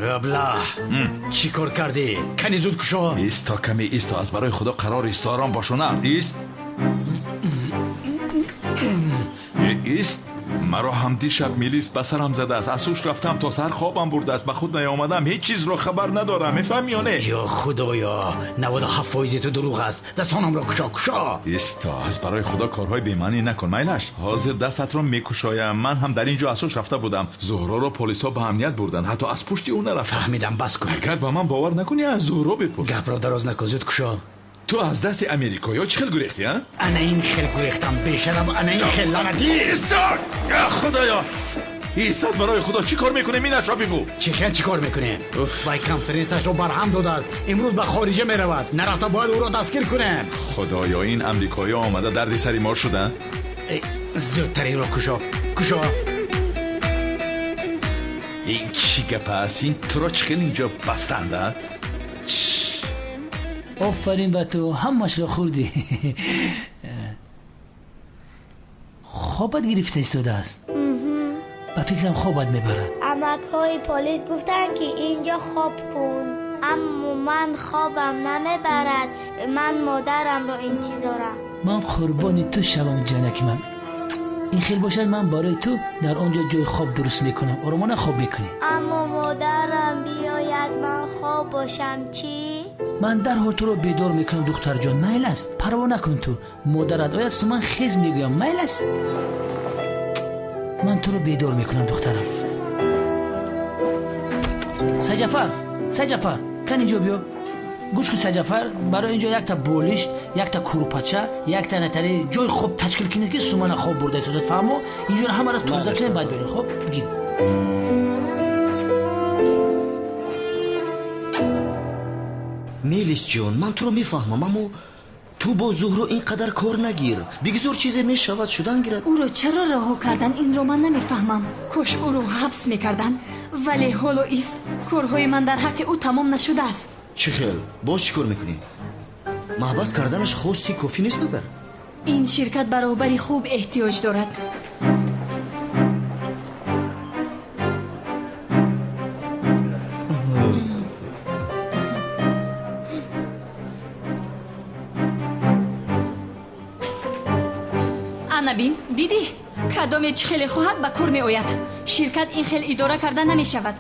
ابله چی کار کردی؟ کنی زود کشا. ایستا کمی ایستا از برای خدا قرار ایستاران باشونم. ایست مرا هم دیشب میلیس بسرم زده است. از سوش رفتم تا سر خوابم برده است. به خود نیامدم هیچ چیز رو خبر ندارم. میفهمی یا نه؟ یا خدایا 97% تو دروغ است. دستانم را کشا. ایستا از برای خدا کارهای بی‌معنی نکن میلش. حاضر دستت رو میکشایم. من هم در اینجا از سوش رفته بودم. زهرا رو پلیسا به امنیت بردن. حتی از پشتی اون نرفتم. فهمیدم بس کن. اگر به من باور نکنی از زهرا بپرس. گپ را دراز نکن زود کشا. تو از دست امریکایی چه خیل گریختی ها؟ انا این خیل گریختم بیشرف. انا این خیل لعنتی. ایستا یا خدایا ایساس برای خدا چی کار میکنه؟ مینت را بگو. چی خیل چی کار میکنه؟ وای کنفرانسش رو برهم داده است. امروز به خارجه میرود. نرفته باید او را دستگیر کنه. خدایا این امریکایی آمده دردی سری ما شدن. زودتر این را کشا. این چی گپ است؟ این تو را چه خیل اینجا بستنده؟ آفرین به تو همش را خوردی. خوابت گرفته ایستاده است. به فکرم خوابت میبرد. امک های پلیس گفتن که اینجا خواب کن اما من خوابم نمیبرد. من مادرم رو انتظارم. من قربانی تو شوم جانک من. این خیل باشد من برای تو در آنجا جای خواب درست میکنم. آرامانه خواب میکنی. اما مادرم بیاید من خواب باشم چی؟ من در حال تو رو بیدار میکنم دختر جان. میل است پروا نکن. تو مادرت آید سو من خیز میگویم. میل است من تو رو بیدار میکنم دخترم. سجفر کن اینجا بیا. گوش کن سجفر برای اینجا یک تا بولیشت یک تا کروپاچه یک تا نتری جای خوب تشکیل کنید که سومن خواب برده ایستاد. فهمو اینجور همه را توضیح کنید بعد بریم. خب بگید. میلیس جون من تو رو میفهمم اما تو با زهرا اینقدر کار نگیر. بگذار چیزی میشود شدن گیرد. او رو چرا رها کردن این رو من نمیفهمم. کاش او رو حبس میکردن، ولی حالا ایست کارهای من در حق او تمام نشده است. چه خیل؟ باز چی کار میکنی؟ محبس کردنش خواستی کافی نیست مگر؟ این شرکت برابری خوب احتیاج دارد. بین دیدی کدام چه خیلی خواهد به کار می آید. شرکت این خیلی اداره کرده نمی شود.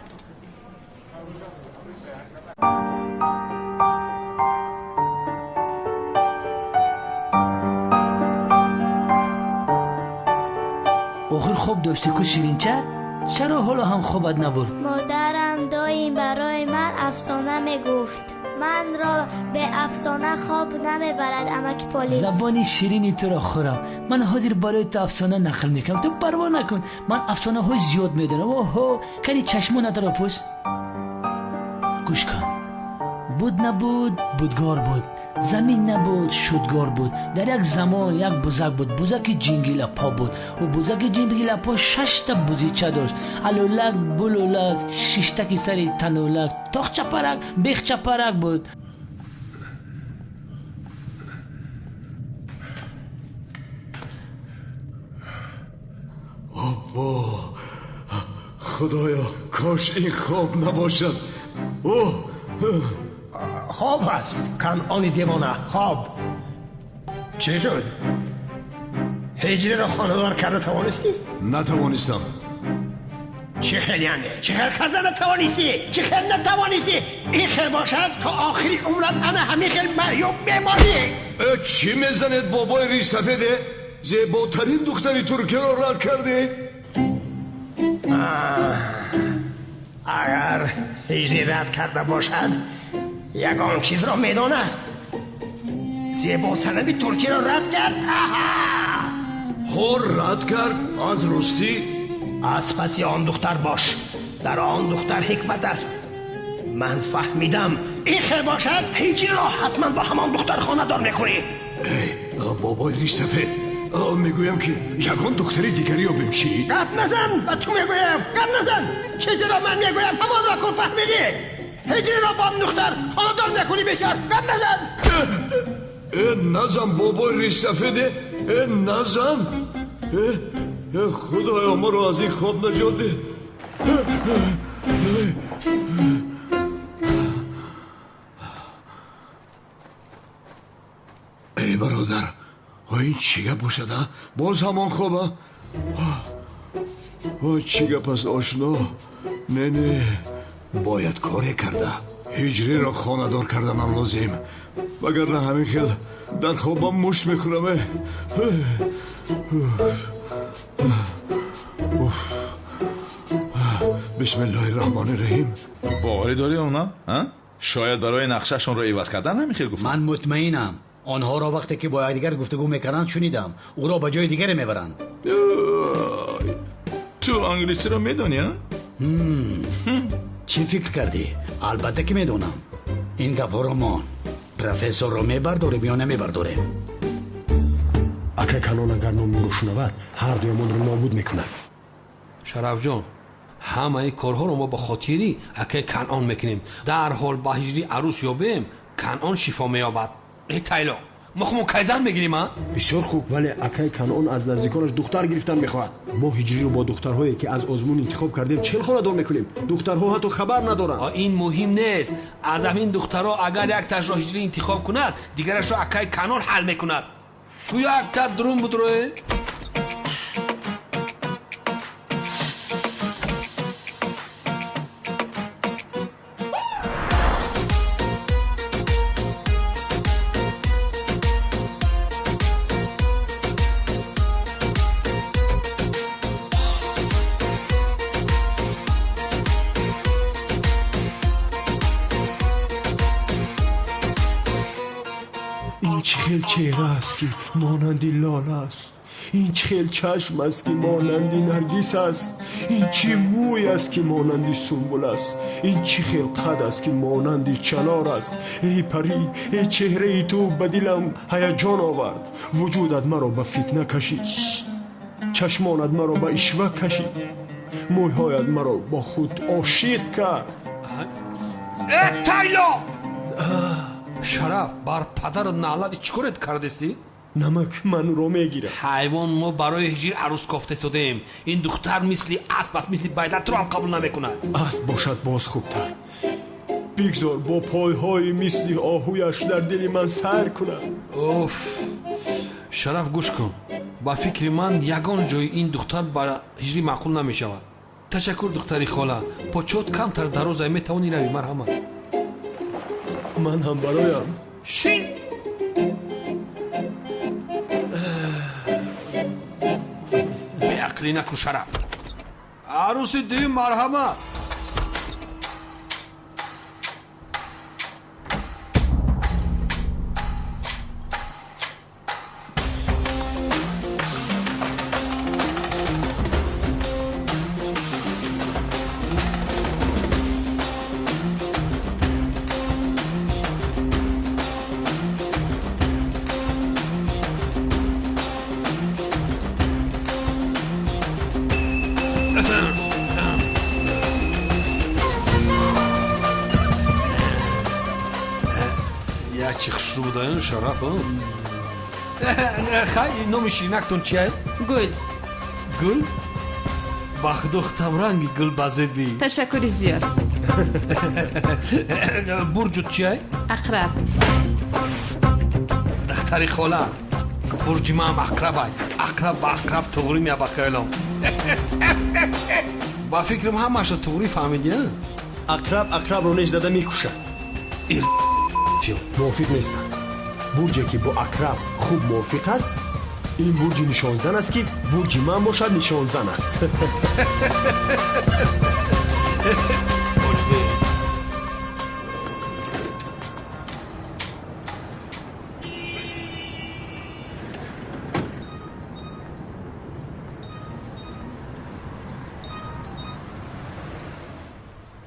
آخر خوب داشتی که شیرینچه؟ چرا حالا هم خوبت نبرد؟ مادرم دایم برای من افسانه میگفت. من را به افسانه خواب نمیبرد امک پلیس. زبانی شیرینی تو را خورم. من حاضر برای تو افسانه نقل میکنم، تو پروا نکن. من افسانه های زیاد میدونم. اوه کنی چشمو نداره پوست. گوش کن. بود نبود بودگار بود، زمین نبود شدگار بود. در یک زمان یک بزک بود، بزک جنگی لپا بود. و بزک جنگی لپا 6 تا بزیچه داشت. الولک بلولک 6 تا سری تنولک تاخ چپرک بیخ چپرک بود. خدایا کاش این خواب نباشد. خواب هست کنعان دیوانه. خواب چه شد؟ هجری را خاندار کرده توانستی؟ نتوانستم. چه خیلی انده؟ چه خیلی کرده نتوانستی؟ چه خیلی نتوانستی؟ این خیلی باشد تا آخری عمرت انا همین خیلی معیوب میمانی. چی میزنید بابای ریسفیده؟ زیباترین دختری ترکیه را رد کرده؟ اگر هجری رد کرده باشد یگان چیز را میداند. زیباترین ترکیه را رد کرد. خور رد کرد؟ از راستی؟ از پسی آن دختر باش. در آن دختر حکمت است. من فهمیدم این خیلی باشد هیچی را حتما با همان دختر خانه دار میکنی. بابای ریسفه میگویم که یگان دختری دیگری رو بیم چی؟ گپ نزن. با تو میگویم گپ نزن. چیزی را من میگویم همان را کن. فهمیدی؟ هجری را با هم دختر خانه دار نکنی بشر. گپ نزن. نزن بابای ریسفیده. نزن. خدایا ما رو از این خواب نجات ده. ای برادر این چی گپ باشد؟ باز همان خوابه؟ چی گپ است آشنا؟ نه باید کاری کرده. هجری را خانه دار کردنم لازم، وگرنه همین خیل در خوابم مشت میخورم. بسم الله الرحمن الرحیم. باوری داری اونا؟ شاید برای نقشهشون رو عوض کردن همین خیل گفتم. من مطمئنم آنها را وقتی که با یکدیگر گفتگو میکنند شنیدم. او را به جای دیگری میبرند. تو انگلیسی را میدونی؟ چی فکر کردی؟ البته که میدونم. این گپ ها را ما پروفسور را میبرداریم یا نمیبرداریم؟ اگه کنون اگر نام رو شنود هر دویمان رو نابود میکنن. شرف جان همه این کارها رو ما با خاطری اگه کنعان میکنیم. در حال با هجری عروس یابیم کنعان شفا مییابد. ای تایلا ما خمون کیزر میگیریم ها؟ بسیار خوب، ولی اکای کنعان از نزدیکانش دختر گرفتن میخواهد. ما هجری رو با دخترهایی که از آزمون انتخاب کردیم چل خانه دار میکنیم. دخترها حتی خبر ندارن. این مهم نیست. از همین دخترها اگر یک تاش را هجری انتخاب کند دیگرش را اکای کنعان حل میکند. تو یک تا درون بدروه. این چه خیل چهره است که مانندی لال است. این چه خیل چشم است که مانندی نرگس است، این چه موی است که مانندی سنبل است، این چه خیل قد است که مانندی چنار است. ای پری، ای چهره ای تو به دلم هیجان آورد، وجودت مرا به فتنه کشید، چشمانت مرا به اشوه کشید، مویهایت مرا با خود عاشق کرد. тайло шараф бар падару наълади чӣ коред кардесӣ? намак манро мегирад. ҳайвон, мо барои ҳиҷри арӯз кофта истодем. ин духтар мисли асп аст, мисли байдар туро ҳам қабул намекунад. اسب باشد باز خوبتر. بگذار با پایهای مثل آهویش در دل من سر کنم. اوف шараф гӯш кун. ба фикри ман ягон ҷои ин духтар ба ҳиҷрӣ маъқул намешавад. ташаккур духтари хола. почот камтар дарозай метавонӣ равӣ. марҳамат. من هم برایم шин беақлӣ накун шараф. арӯси дуюм. марҳамат. چی خوشرو بودن شرف خیلی نومی شیرینکتون چیه؟ گل. گل؟ بخدختم رنگی گل بازبی. تشکری زیاد. برجت چیه؟ اقرب. دختری خولا برج ما هم اقربه. اقرب با اقرب توری میابه خیلم. با فکرم همش توری فهمیدی؟ اقرب رو نجدده میکشد. موافق نیستم. برجی که با اقرب خوب موافق است، این برج نشانزن است که برج من باشد نشانزن است.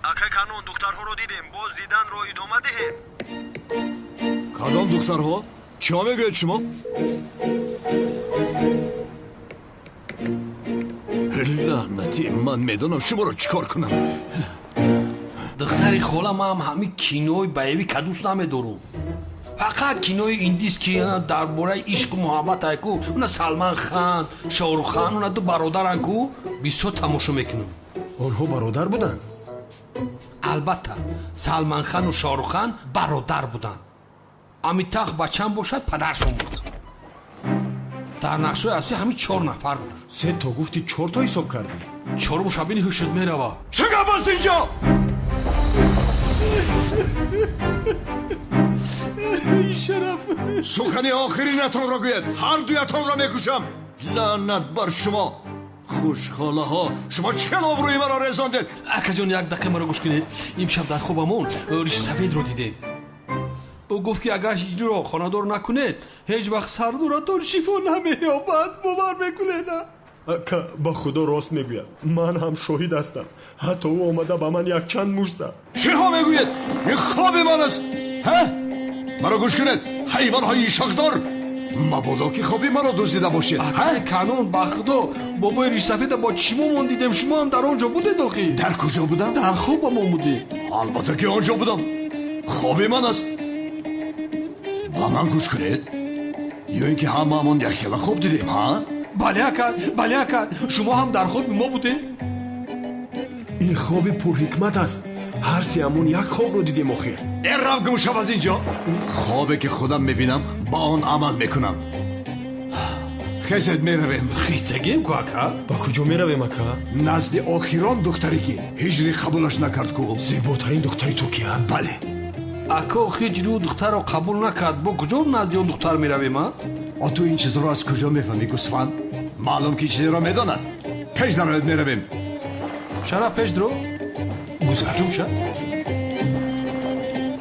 اکه کانون دخترها رو دیدیم، باز دیدن رو ادامه دهیم. کدام دخترها؟ چی ها میگوید شما؟ لعنتی، من میدونم شما رو چیکار کنم. دختری خولا ما هم همین کینوی بایوی کدوس نمیدارم. فقط کینوی ایندیست که درباره عشق و محبت های کو اونا سلمان خان، شاهرخ خان، اونا دو برادرن کو بسیار تماشا میکنم. آنها برادر بودن؟ البته سلمان خان و شاهرخ خان برادر بودن. امیتاق بچم باشد پدرشون بود. در نقشه اصلی همین 4 نفر بودن. 3 تا گفتی 4 تا حساب کردی؟ 4 مشابهی هوشت میروه. چه گپ اینجا؟ شرف سخنی آخرینتان را گوید، هر دویتان را میکشم. لعنت بر شما خوشخاله ها، شما چه آبروی مرا رساندید؟ اکا جان یک دقیقه مرا گوش کنید. امشب در خوابمون ریش سفید رو دیدیم. او گفت که اگر هیچ رو خانه‌دار نکنید هیچ وقت سردورتون شفا نمییابد. باور میکنید؟ اکا با خدا راست میگوید، من هم شاهد هستم. حتی او آمده به من یک چند مشت زد. چه ها میگوید؟ این خواب من است. ها؟ مرا گوش کنید حیوان های شاخدار، مبادا که خوابی مرا دزدیده باشید. های کانون با خدا بابای ریش سفید با چشممون دیدیم. شما هم در آنجا بودید آخی؟ در کجا بودم؟ در خوابمون بودیم. البته که آنجا بودم. خوابی من است. با من گوش کنید. یا اینکه همه همون یک خیلی خوب دیدیم ها؟ بله اکا شما هم در خواب ما بودید؟ این خواب پر حکمت است. هر سیمون یک خواب رو دیدیم آخر. این رو گم شو از اینجا. خوابی که خودم میبینم با آن عمل میکنم. خیزت میرویم. خیزتگیم که اکا؟ با کجا میرویم اکا؟ نزد آخران دختری که هجری قبولش نکرد که زیباترین دختری تو کیه؟ بله. اکا هجری دختر رو قبول نکرد، با کجا نزد اون دختر میرویم ها؟ تو این چیزا رو از کجا میفهمی گوسفند؟ معلوم که چیزی رو میداند. پیش درایت میرویم. شرف پیش درو؟ گذر جون شد؟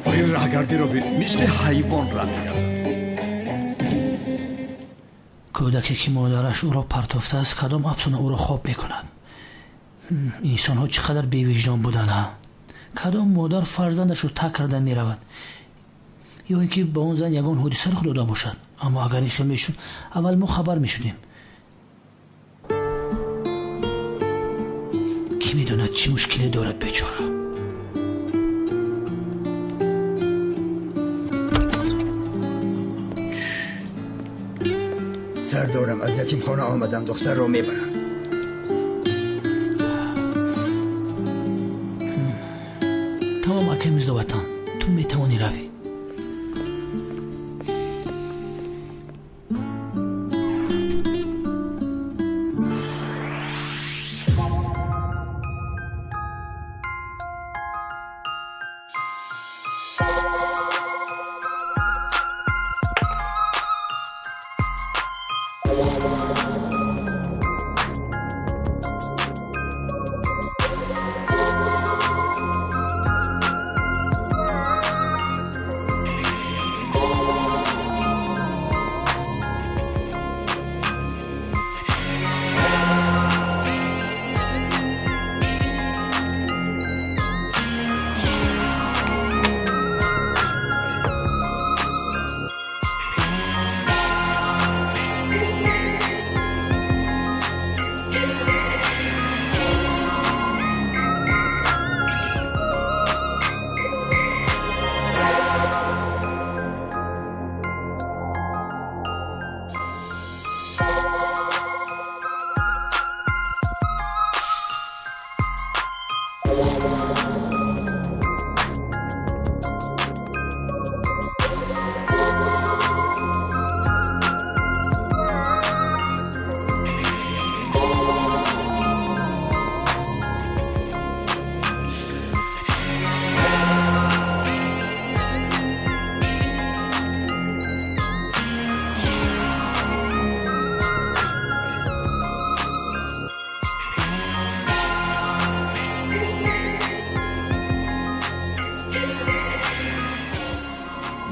این راهگردی رو بین مثل حیوان را میگردن. کودکی که مادرش او را پرتافته است کدام افسانه او را خواب میکند؟ انسان ها چقدر بی‌وجدان بودند ها؟ کدام مادر فرزندش رو ترک کرده میرود؟ یا اینکه با اون زن یگان حادثه رخ داده باشد؟ اما اگر این خیلی میشد اول ما خبر میشدیم. کی میداند چی مشکلی دارد بیچاره؟ سردارم از یتیم خانه آمدم دختر رو میبرم. تمام اکه مزدوتان تو میتوانی روی.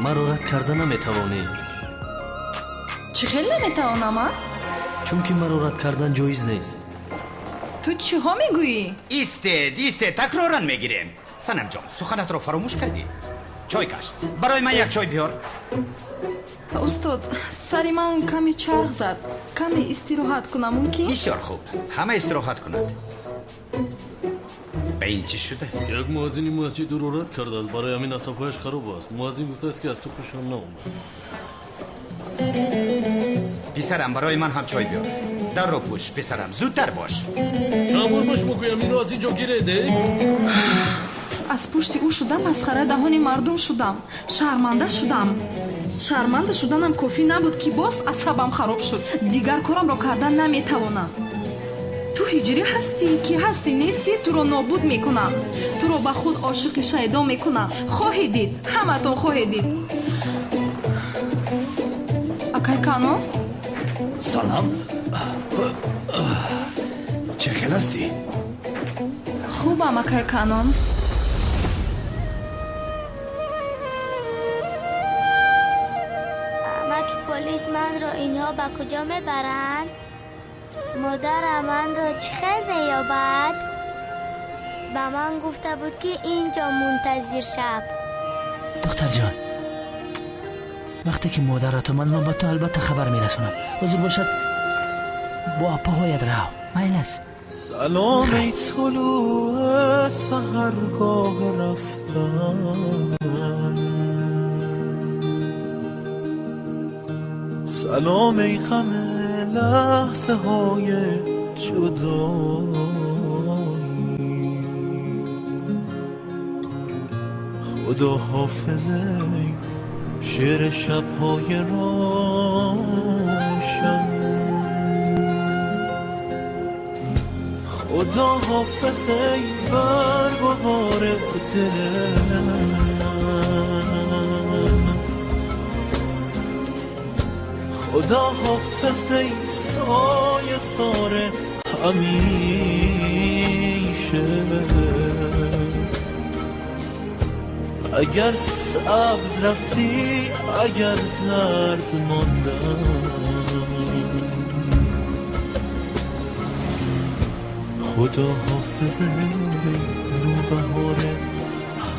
مرا رد کردن نمیتوانی. چی خیلی نمیتوانم؟ چون که مرا رد کردن جایز نیست. تو چی ها میگویی؟ ایسته تکرارا میگیریم. سنم جان سخنت رو فراموش کردی. چای کش برای من یک چای بیار. استاد سری من کمی چرخ زد. کمی استراحت کنم ممکن؟ بسیار خوب همه استراحت کند. به این چی شده؟ یک مؤذنی مسجد رو رد کرده است. برای همین اعصابش خراب است. مؤذن گفته است که از تو خوشم ناامد. پسرم برای من هم چای بیار. در رو پوش پسرم زودتر باش. چند بار باش بگویم این رو از اینجا گیره. از پشت او شدم مسخره دهان مردم شدم. شرمنده شدنم کافی نبود که باز عصبم خراب شد. دیگر کارم را کردن نمیتوانم. تو هجری هستی که هستی نیستی تو رو نابود میکنم. تو رو به خود عاشق شیدا میکنم. خواهی دید همتون خواهی دید. اکای کانو سلام. چه خیلی هستی؟ خوبم اکای کانون. پلیس من را اینها به کجا میبرند؟ مادر من را چه خیر مییابد؟ به من گفته بود که اینجا منتظر شب. دختر جان وقتی که مادرت من به تو البته خبر میرسونم. حاضر باشد با اپاهایت رو مایل است. سلام ای طلوع سحرگاه رفتن. سلام ای غم لحظه های جدایی. خدا حافظه شعر شبهای روشن. خدا حافظه برگ و بار دلم. خدا حافظه سایه ساره همیشه. اگر سبز رفتی اگر زرد ماندم. خدا حافظ نوبهار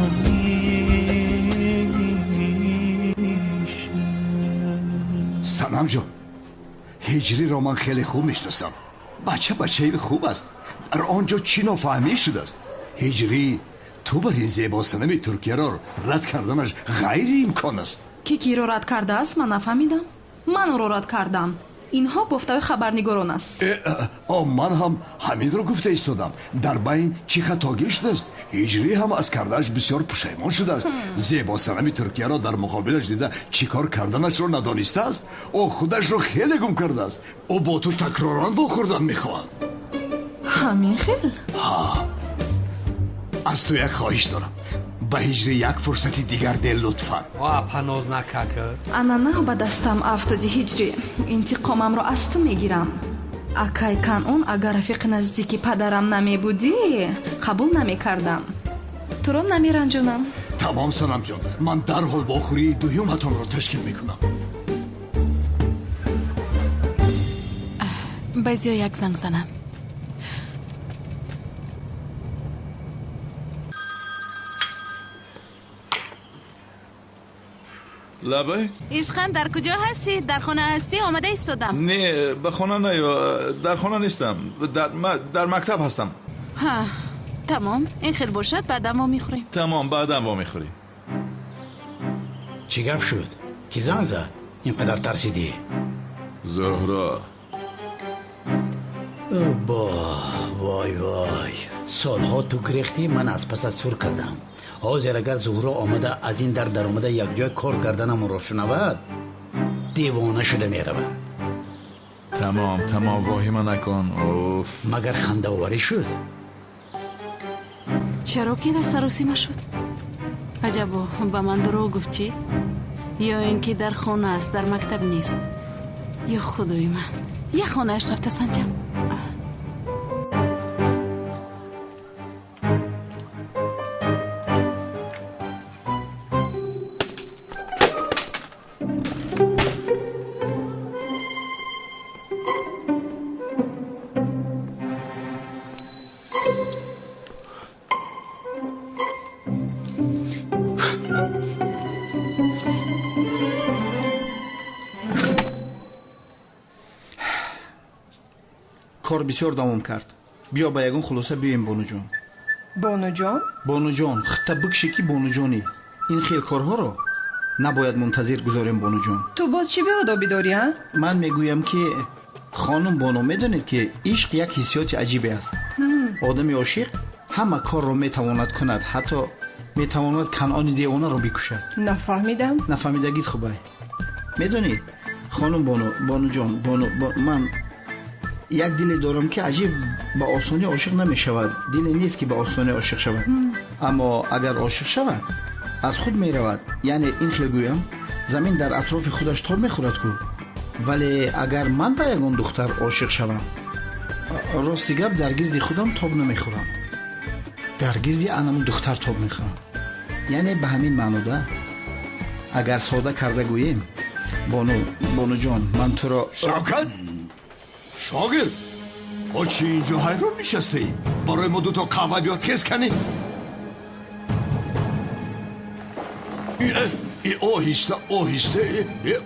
همیشه. سنم جان، هجری را من خیلی خوب میشناسم. بچه خوب است. در آنجا چی نافهمی شده است. هجری تو بر این زیبا سنم ترکیه را رد کردنش غیر امکان است. کی رو رد کرده است؟ من نفهمیدم. من او رو رد کردم. اینها گفته خبرنگاران است. من هم همین رو گفته ایستادم. در بین چی خطاگی شده است. هجری هم از کردنش بسیار پشیمان شده است. زیبا سنم ترکیه را در مقابلش دیده چی کار کردنش رو ندانسته است. او خودش رو خیلی گم کرده است. او با تو تکراران واخوردن میخواهد. همین خیل؟ ها، از تو یک خواهش دارم. به هجری یک فرصت دیگر ده لطفاً. پناز نککه. انا نه به دستم افتادی هجری. انتقامم رو از تو میگیرم. اکای کنون اگر رفیق نزدیکی پدرم نمی بودی قبول نمی کردم. تو رو نمی رنجونم. تمام سنم جان، من در حال باخوری دویم هاتون رو تشکیل میکنم. بایزیا یک زنگ زنم. لبه؟ عشقم در کجا هستی؟ در خانه هستی؟ آمده ایستادم. نه به خانه نه، در خانه نیستم. در مکتب هستم. ها تمام، این خیلی باشد. بعدا ما میخوریم. تمام، بعدا ما میخوریم. چی گپ شد؟ کی زنگ زد؟ اینقدر ترسیدی؟ زهرا. وای سالها تو گریختی، من از پس از سور کردم. حاضر اگر زهرا آمده از این در آمده یک جای کار کردنم رو شنود دیوانه شده میرود. تمام واهمه نکن. اوف. مگر خنده آوری شد؟ چرا که سروسیمه شد؟ عجبا به من دروغ گفت چی؟ یا اینکه در خانه است در مکتب نیست؟ یا خدای من یه خانه اش رفته سنجم. کار بسیار دوام کرد. بیا با یگون خلاصه بیایم بانو جان. بانو جان خطه بکشی که بانو جانی. این خیل کارها رو نباید منتظر گذاریم بانو جان. تو باز چی به آدابی داری ها؟ من میگویم که خانم بانو میدونید که عشق یک حسیات عجیبی است. آدم عاشق همه کار رو میتواند کند، حتی میتواند کنعان دیوانه رو بکشد. نفهمیدم. نفهمیدگید خوبه. میدونی خانم بانو جان من یک دلی دارم که عجیب با آسانی عاشق نمی شود. دلی نیست که با آسانی عاشق شود. اما اگر عاشق شود از خود می رود. یعنی این خیل گویم زمین در اطراف خودش تاب می خورد کو. ولی اگر من با یگان دختر عاشق شوم، راستی گپ درگیز دی خودم تاب نمی خورم. درگیز انمون دختر تاب می خورم. یعنی به همین معنا ده. اگر ساده کرده گوییم بانو جان من تو را شاگرد چی اینجا حیران نشسته ای؟ برای ما دوتا قهوه بیار کس کنی؟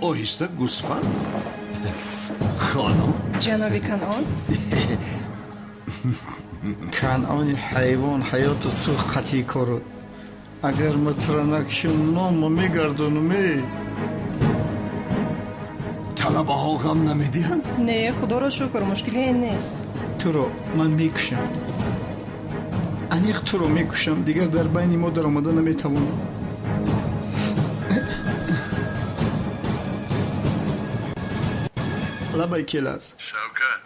آهسته گوسفند. خانم جناب کنعان. کنعان حیوان حیات سوخت خطی کرد. اگر مطرنک شون نام میگردونم طلبه ها غم نمیدیهن؟ نه خدا را شکر، مشکلی این نیست. تو رو من میکشم، انیق تو رو میکشم. دیگر در بین ما در آمده نمیتوانم. لبای کلاس شوکت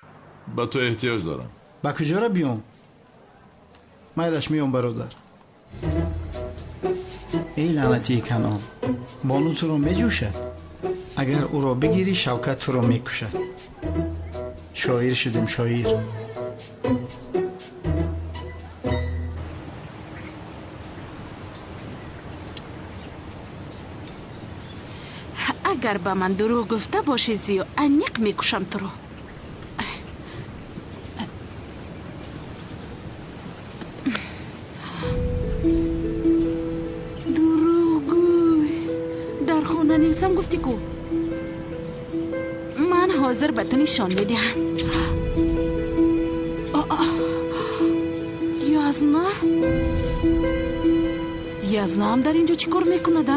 با تو احتیاج دارم. با کجا را بیام؟ میلش میام برادر. ای لعنتی کنعان، بانو تو رو میجوشد. اگر او را بگیری شوکت تو را میکشد. شاعر شدیم شاعر. اگر به من دروغ گفته باشی زیو انیق میکشم تو رو. ننویسم گفتی کو؟ من حاضر به تو نشان بدهم. یزنا هم در اینجا چی کار میکنه ده؟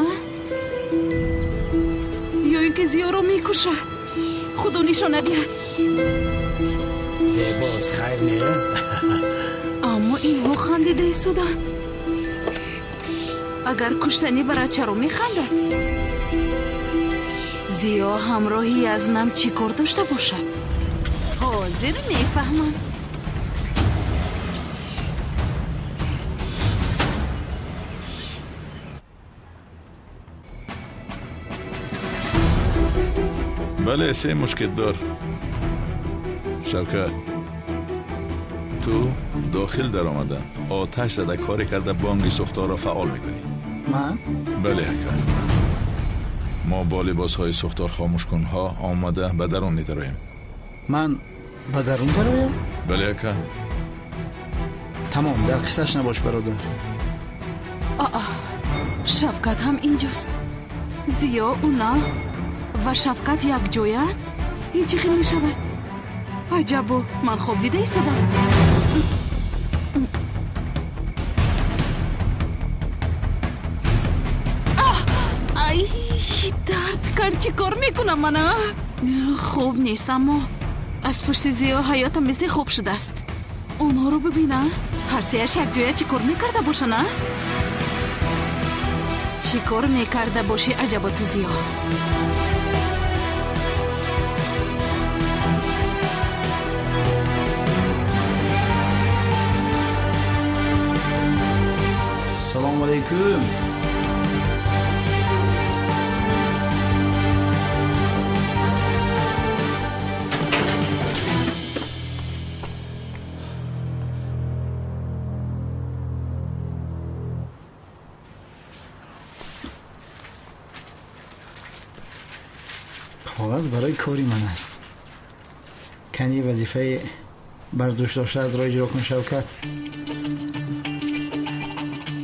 یا اینکه زیا رو میکشد؟ خدا نشانه دید. زیباست خیر نه؟ اما اینها خندیده ایستادن. اگر کشتنی برای چرا میخندد؟ زیا همراهی یزنم چی کار داشته باشد؟ حاضر میفهمم. بله سه مشکلدار. شوکت تو داخل در آمده آتش زده کاری کرده بانگی سوختار را فعال میکنی. من؟ بله حکر. ما با لباس های سوختار خاموش کن ها آمده به درون نیدرایم. من به درون درایم؟ بله حکر. تمام در قصهش نباش برادر. شفقت هم اینجاست. زیا اونا و شفقت یک جویند؟ این چی خیلی می شود؟ عجبا من خوب دیده ایستادم. ای درد کرد. چی کار میکنم من؟ خوب نیست اما از پشت زیا حیاتم مثل خوب شده است. اونها رو ببینه هر سیش یک جایه چی کار میکرده باشه نه؟ چی کار میکرده باشی عجبا تو زیا؟ سلام علیکم. کاغذ برای کاری من است. کنی وظیفه برداشت داشته را اجرا کن شوکت.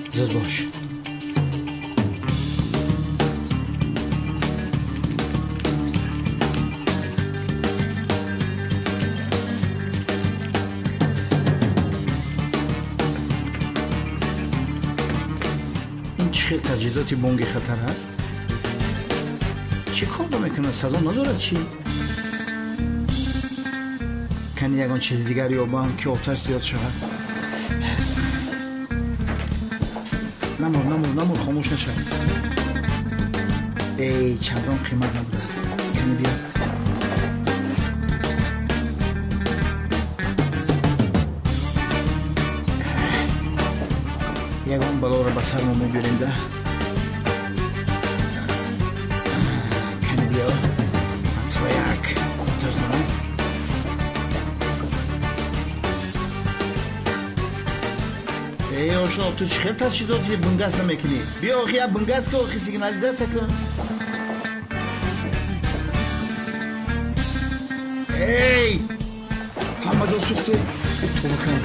زود باش. این چه تجهیزاتی بونگی خطر هست؟ چی کار میکنه؟ صدا ندارد چی؟ کنی یگان چیز دیگر یابم که آتش زیاد شود. نمور خاموش نشد. ای چندان قیمت نبوده است. کنی بیا. یگان بلا را به سر ما میبریم ده. کنی بیا. من تو یک آتش زنم. ای آشنا تو چه خیلی تجهیزاتی بنگاز نمیکنی؟ بیا آخی بنگاز که آخی سیگنالیزاسیا کن. ای همه جا سوخته. تو بکن.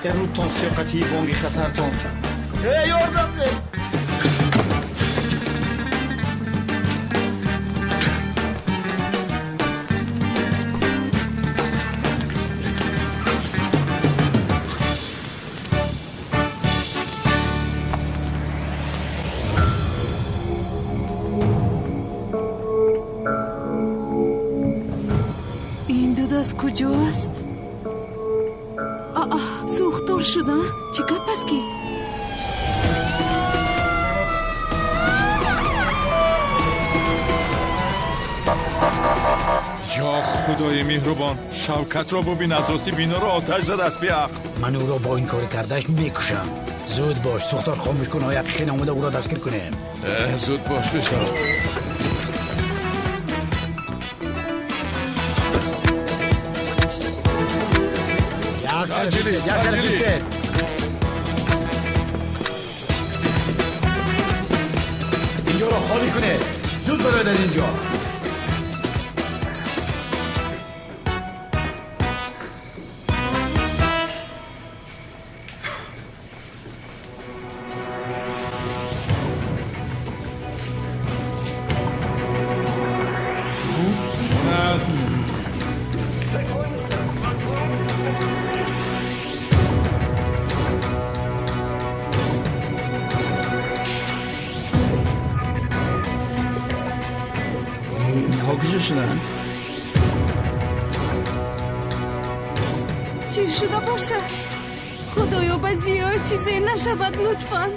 این رو تانسیون قطعی بانگی خطر تان. ای یاردم ده. از کجا است؟ سوختار شدن؟ چی گپ است کی؟ یا خدای مهربان شوکت را ببین از راستی بینا را آتش زد است بیاق. من او را با این کار کردش میکشم. زود باش سوختار خاموش کن آیا خیلی آمده او را دستگیر کنیم. زود باش بشتر. اینجا را خالی کنه. زود برای در اینجا. ها کجا شدن؟ چی شده باشه؟ خدایا به زیاد چیزی نشود لطفاً.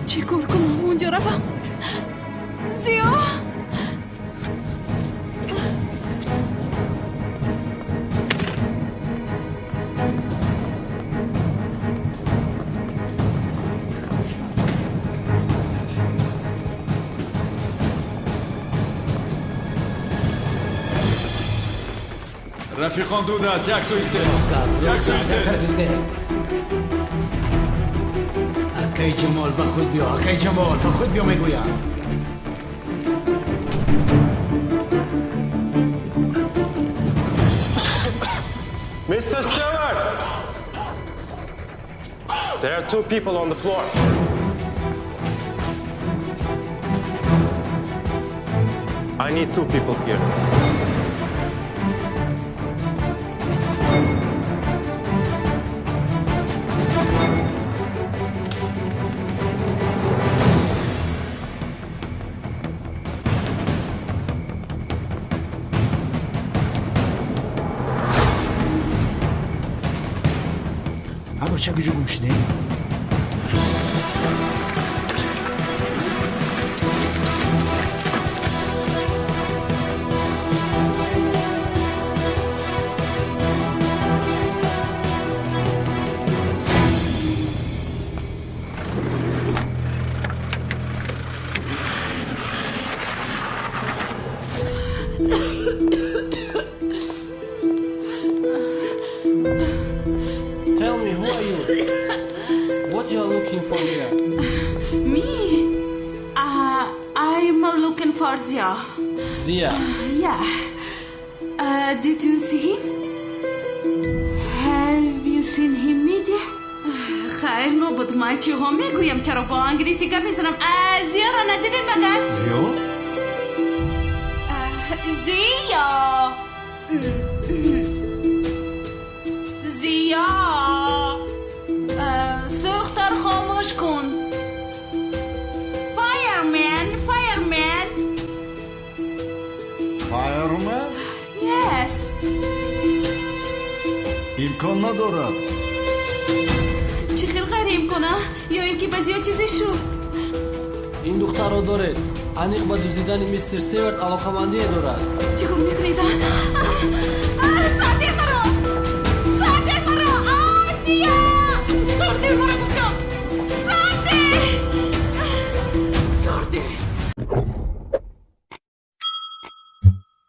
چی کار کنم اونجا روم؟ زیا؟ رفیقان دود است. یک سو ایسته. اکی جمال به خود بیا. اکی جمال به خود بیا میگویم. Mr. Stewart! There are 2 people on the floor. I need 2 people here. چه کجا گم شده؟ Tell me, who are you? What you are looking for here? Me? I'm looking for Zia. Zia? Yeah. Did you see him? Have you seen him media? خیر نبود من چی ها میگویم چرا با انگلیسی گپ میزنم. زیا را ندیدی مگر؟ زیا؟ زیا زیا سوختر خاموش کن. فایرمن فایرمن؟ Yes. امکان ندارد. چی خیلی غریب کنه یا اینکه بعضی ها چیزی شد. این دختر را دارد. انیق به دزدیدن میستر استیوارت علاقه‌مندی دارد. چیکار میکنید؟